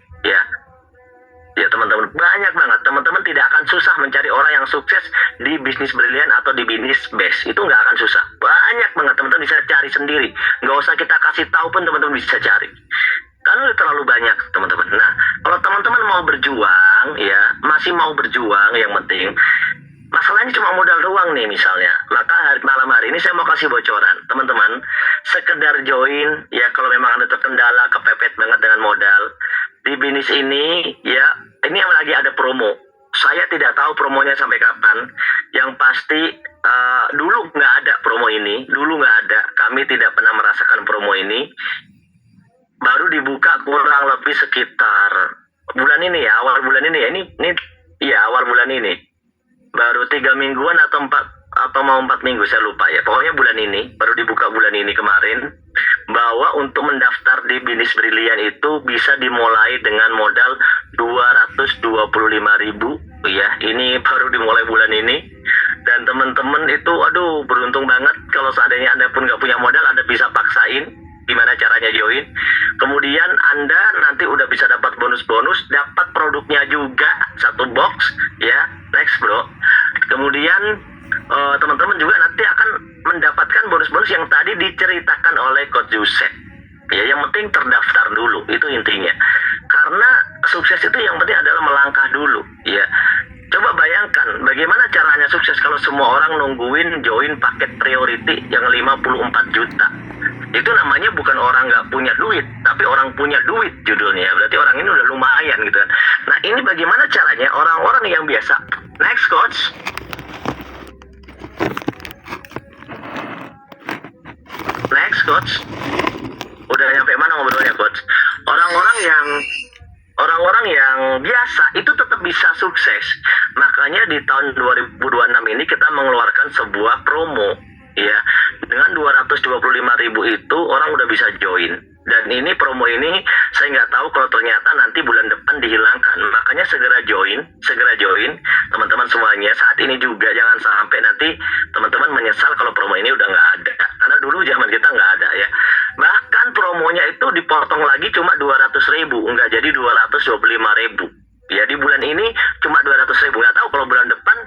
Ya teman-teman, banyak banget. Teman-teman tidak akan susah mencari orang yang sukses di bisnis brilian atau di bisnis best. Itu nggak akan susah. Banyak banget, teman-teman bisa cari sendiri. Nggak usah kita kasih tahu pun teman-teman bisa cari. Karena udah terlalu banyak, teman-teman. Nah, kalau teman-teman mau berjuang, ya masih mau berjuang, yang penting masalahnya cuma modal doang nih misalnya. Maka malam hari ini saya mau kasih bocoran. Teman-teman, sekedar join, ya kalau memang Anda terkendala, kepepet banget dengan modal. Di bisnis ini, ya ini yang lagi ada promo. Saya tidak tahu promonya sampai kapan. Yang pasti dulu nggak ada promo ini. Dulu nggak ada. Kami tidak pernah merasakan promo ini. Baru dibuka kurang lebih sekitar bulan ini ya, awal bulan ini ya. Ini ya awal bulan ini. Baru 3 mingguan atau 4 minggu saya lupa ya. Pokoknya bulan ini baru dibuka bulan ini kemarin. Bahwa untuk mendaftar di bisnis brilian itu bisa dimulai dengan modal 225.000 ya. Ini baru dimulai bulan ini. Dan teman-teman itu aduh beruntung banget kalau seandainya Anda pun nggak punya modal, Anda bisa paksain gimana caranya join. Kemudian Anda nanti udah bisa dapat bonus-bonus, dapat produknya juga satu box ya. Next bro. Kemudian teman-teman juga nanti akan mendapatkan bonus-bonus yang tadi diceritakan oleh Coach Yusef. Ya, yang penting terdaftar dulu, itu intinya. Karena sukses itu yang penting adalah melangkah dulu, ya. Coba bayangkan bagaimana caranya sukses kalau semua orang nungguin join paket priority yang 54 juta. Itu namanya bukan orang nggak punya duit, tapi orang punya duit judulnya. Berarti orang ini udah lumayan gitu kan. Nah ini bagaimana caranya orang-orang yang biasa. Next coach. Next coach. Udah nyampe mana ngobrolnya coach? Orang-orang yang biasa itu tetap bisa sukses. Makanya di tahun 2026 ini kita mengeluarkan sebuah promo, ya, dengan 225.000 itu orang udah bisa join. Dan ini promo ini saya nggak tahu kalau ternyata nanti bulan depan dihilangkan. Makanya segera join teman-teman semuanya. Saat ini juga jangan sampai nanti teman-teman menyesal kalau promo ini udah nggak ada. Karena dulu zaman kita nggak ada ya. Bahkan promonya itu dipotong lagi cuma 200.000, nggak jadi 225.000. Ya di bulan ini cuma 200.000. Nggak tahu kalau bulan depan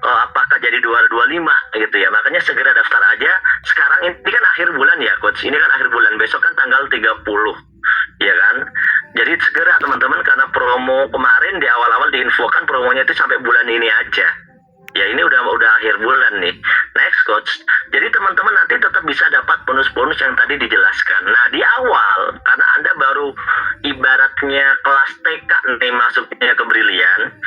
apakah jadi 225 gitu ya. Makanya segera daftar aja. Sekarang ini kan akhir bulan ya coach. Ini kan akhir bulan. Besok kan tanggal 30. Ya kan. Jadi segera teman-teman, karena promo kemarin di awal-awal diinfokan promonya itu sampai bulan ini aja. Ya ini udah akhir bulan nih. Next coach. Jadi teman-teman nanti tetap bisa dapat bonus-bonus yang tadi dijelaskan. Nah di awal karena Anda baru ibaratnya kelas TK nih masuknya ke Brilian.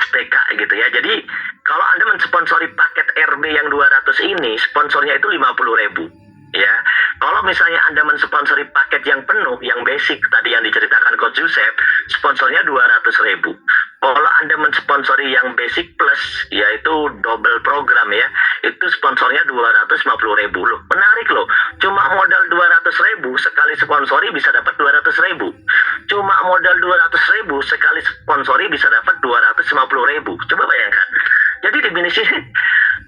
TK gitu ya. Jadi kalau Anda mensponsori paket RB yang 200 ini, sponsornya itu 50.000. Ya, kalau misalnya Anda mensponsori paket yang penuh, yang basic tadi yang diceritakan Coach Yusef, sponsornya 200.000. Kalau Anda mensponsori yang basic plus, yaitu double program ya, itu sponsornya 250.000 loh. Menarik loh. Cuma modal 200.000 sekali sponsori bisa dapat 200.000. Cuma modal 200.000 sekali sponsori bisa dapat 250.000. Coba bayangkan. Jadi definisi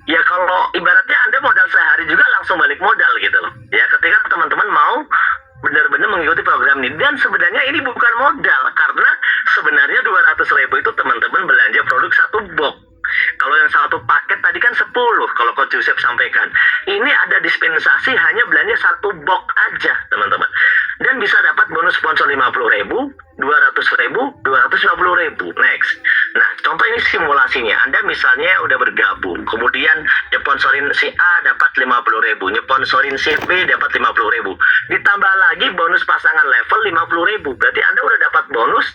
ya kalau ibaratnya Anda modal sehari juga langsung balik modal gitu loh. Ya ketika teman-teman mau benar-benar mengikuti program ini. Dan sebenarnya ini bukan modal, karena sebenarnya 200.000 itu teman-teman belanja produk satu box. Kalau yang satu paket tadi kan 10, kalau Coach Yusef sampaikan. Ini ada dispensasi hanya belanja satu box aja teman-teman. Dan bisa dapat bonus sponsor 50.000, 200.000, 250.000. Next. Nah, contoh ini simulasinya. Anda misalnya udah bergabung, kemudian nyeponsorin si A dapat 50.000, nyeponsorin si B dapat 50.000. Ditambah lagi bonus pasangan level 50.000. Berarti Anda udah dapat bonus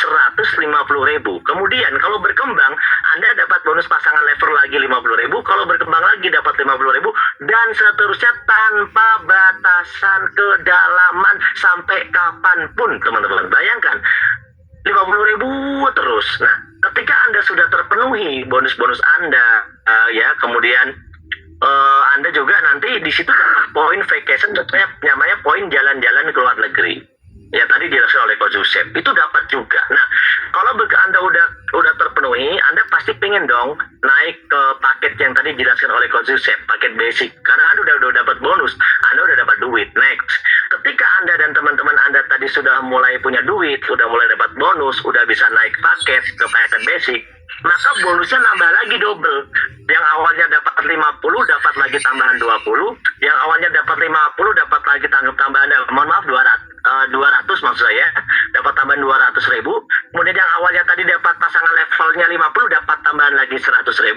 150.000. Kemudian kalau berkembang, Anda dapat bonus pasangan level lagi 50.000. Kalau berkembang lagi dapat 50.000 dan seterusnya tanpa batasan kedalaman sampai kapanpun teman-teman. Bayangkan 50.000 terus. Nah, ketika Anda sudah terpenuhi bonus-bonus Anda, ya kemudian Anda juga nanti di situ dapat poin vacation, namanya poin jalan-jalan ke luar negeri. Ya tadi dijelaskan oleh Coach Yusef, itu dapat juga. Nah, kalau Anda udah terpenuhi, Anda pasti pengen dong naik ke paket yang tadi dijelaskan oleh Coach Yusef, paket basic. Karena Anda udah dapat bonus, Anda udah dapat duit. Next, ketika Anda dan teman-teman Anda tadi sudah mulai punya duit, sudah mulai dapat bonus, udah bisa naik paket ke paket basic, maka bonusnya nambah lagi double. Yang awalnya dapat 50 dapat lagi tambahan 20, yang awalnya dapat 50 dapat lagi tambahan, mohon maaf 200 maksud saya, dapat tambahan 200.000. Kemudian yang awalnya tadi dapat pasangan levelnya 50 dapat tambahan lagi 100.000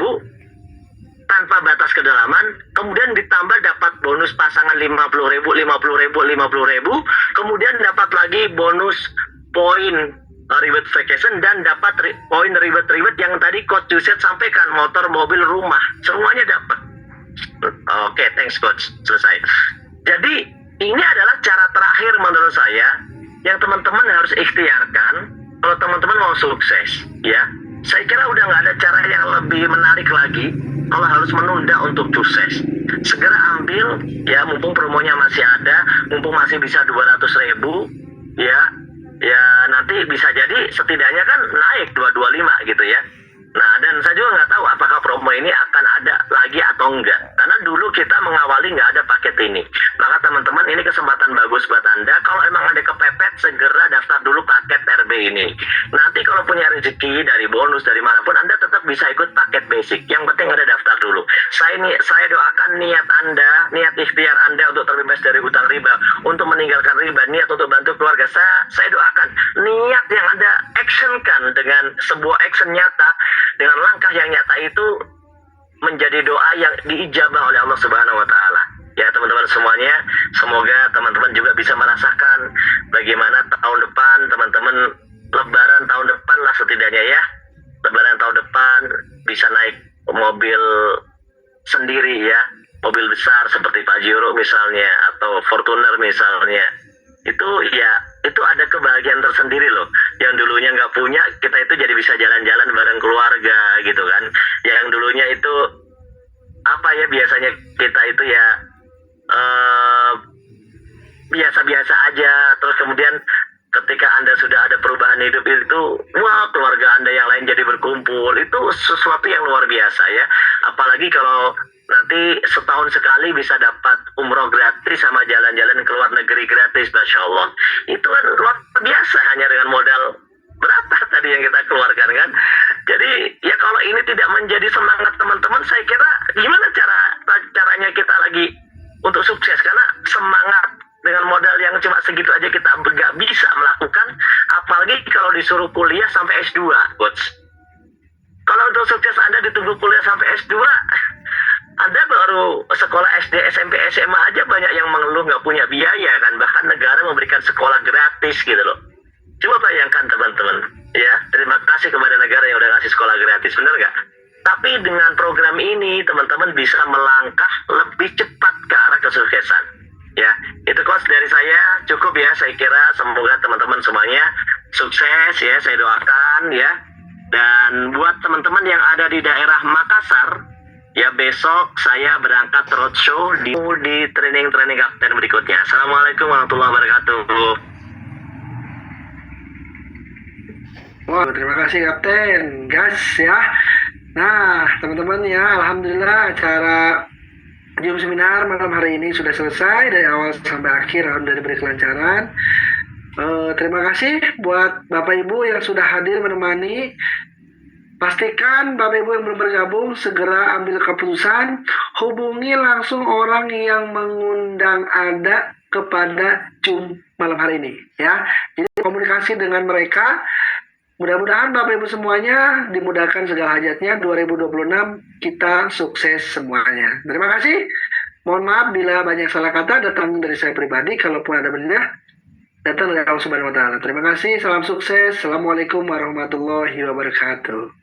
tanpa batas kedalaman. Kemudian ditambah dapat bonus pasangan 50.000, 50.000, 50.000. Kemudian dapat lagi bonus poin reward vacation dan dapat poin reward yang tadi Coach Yusef sampaikan, motor, mobil, rumah, semuanya dapat. Oke, thanks Coach, selesai. Jadi ini adalah cara terakhir menurut saya yang teman-teman harus ikhtiarkan kalau teman-teman mau sukses, ya. Saya kira udah nggak ada cara yang lebih menarik lagi kalau harus menunda untuk sukses. Segera ambil, ya, mumpung promonya masih ada, mumpung masih bisa 200.000, ya. Ya nanti bisa jadi setidaknya kan naik 225 gitu ya. Nah, dan saya juga nggak tahu apakah promo ini akan ada lagi atau enggak. Karena dulu kita mengawali nggak ada paket ini. Maka teman-teman, ini kesempatan bagus buat Anda. Kalau emang ada kepepet, segera daftar dulu paket RB ini. Nanti kalau punya rezeki dari bonus, dari manapun, Anda tetap bisa ikut paket basic. Yang penting ada daftar dulu. Saya doakan niat Anda, niat ikhtiar Anda untuk terbebas dari hutang riba, untuk meninggalkan riba, niat untuk bantu keluarga. Saya doakan niat yang Anda actionkan dengan sebuah action nyata, dengan langkah yang nyata itu menjadi doa yang diijabah oleh Allah Subhanahu wa taala. ya teman-teman semuanya. Semoga teman-teman juga bisa merasakan bagaimana tahun depan teman-teman, lebaran tahun depan lah setidaknya ya, lebaran tahun depan bisa naik mobil sendiri ya, mobil besar seperti Pajero misalnya atau Fortuner misalnya. Itu ya, itu ada kebahagiaan tersendiri loh, yang dulunya nggak punya, kita itu jadi bisa jalan-jalan bareng keluarga gitu kan. Yang dulunya itu apa ya, biasanya kita itu ya eh, biasa-biasa aja, terus kemudian ketika Anda sudah ada perubahan hidup itu, wah, keluarga Anda yang lain jadi berkumpul, itu sesuatu yang luar biasa ya. Apalagi kalau nanti setahun sekali bisa dapat umroh gratis sama jalan-jalan ke luar negeri gratis, Masya Allah. Itu kan luar biasa, hanya dengan modal berapa tadi yang kita keluarkan kan. Jadi ya kalau ini tidak menjadi semangat teman-teman, saya kira gimana caranya kita lagi untuk sukses, karena semangat dengan modal yang cuma segitu aja kita nggak bisa melakukan, apalagi kalau disuruh kuliah sampai S2, coach. Kalau untuk sukses Anda ditunggu kuliah sampai S2, Anda baru sekolah SD, SMP, SMA aja banyak yang mengeluh nggak punya biaya kan, bahkan negara memberikan sekolah gratis gitu loh. Coba bayangkan teman-teman, ya, terima kasih kepada negara yang udah ngasih sekolah gratis, bener nggak? Tapi dengan program ini teman-teman bisa melangkah lebih cepat ke arah kesuksesan. Ya, itu coach dari saya, cukup ya, saya kira. Semoga teman-teman semuanya sukses ya, saya doakan ya. Dan buat teman-teman yang ada di daerah Makassar, ya, besok saya berangkat roadshow di training kapten berikutnya. Assalamualaikum warahmatullahi wabarakatuh. Wah, terima kasih Kapten, gas ya. Nah, teman-teman ya, alhamdulillah acara Zoom seminar malam hari ini sudah selesai dari awal sampai akhir, alhamdulillah diberi kelancaran. Terima kasih buat Bapak Ibu yang sudah hadir menemani. Pastikan Bapak Ibu yang belum bergabung segera ambil keputusan, hubungi langsung orang yang mengundang Anda kepada Zoom malam hari ini ya. Jadi komunikasi dengan mereka. Mudah-mudahan Bapak Ibu semuanya dimudahkan segala hajatnya. 2026 kita sukses semuanya. Terima kasih. Mohon maaf bila banyak salah kata datang dari saya pribadi. Kalaupun ada benar, datang dari Allah Subhanahu wa Ta'ala. Terima kasih. Salam sukses. Assalamualaikum warahmatullahi wabarakatuh.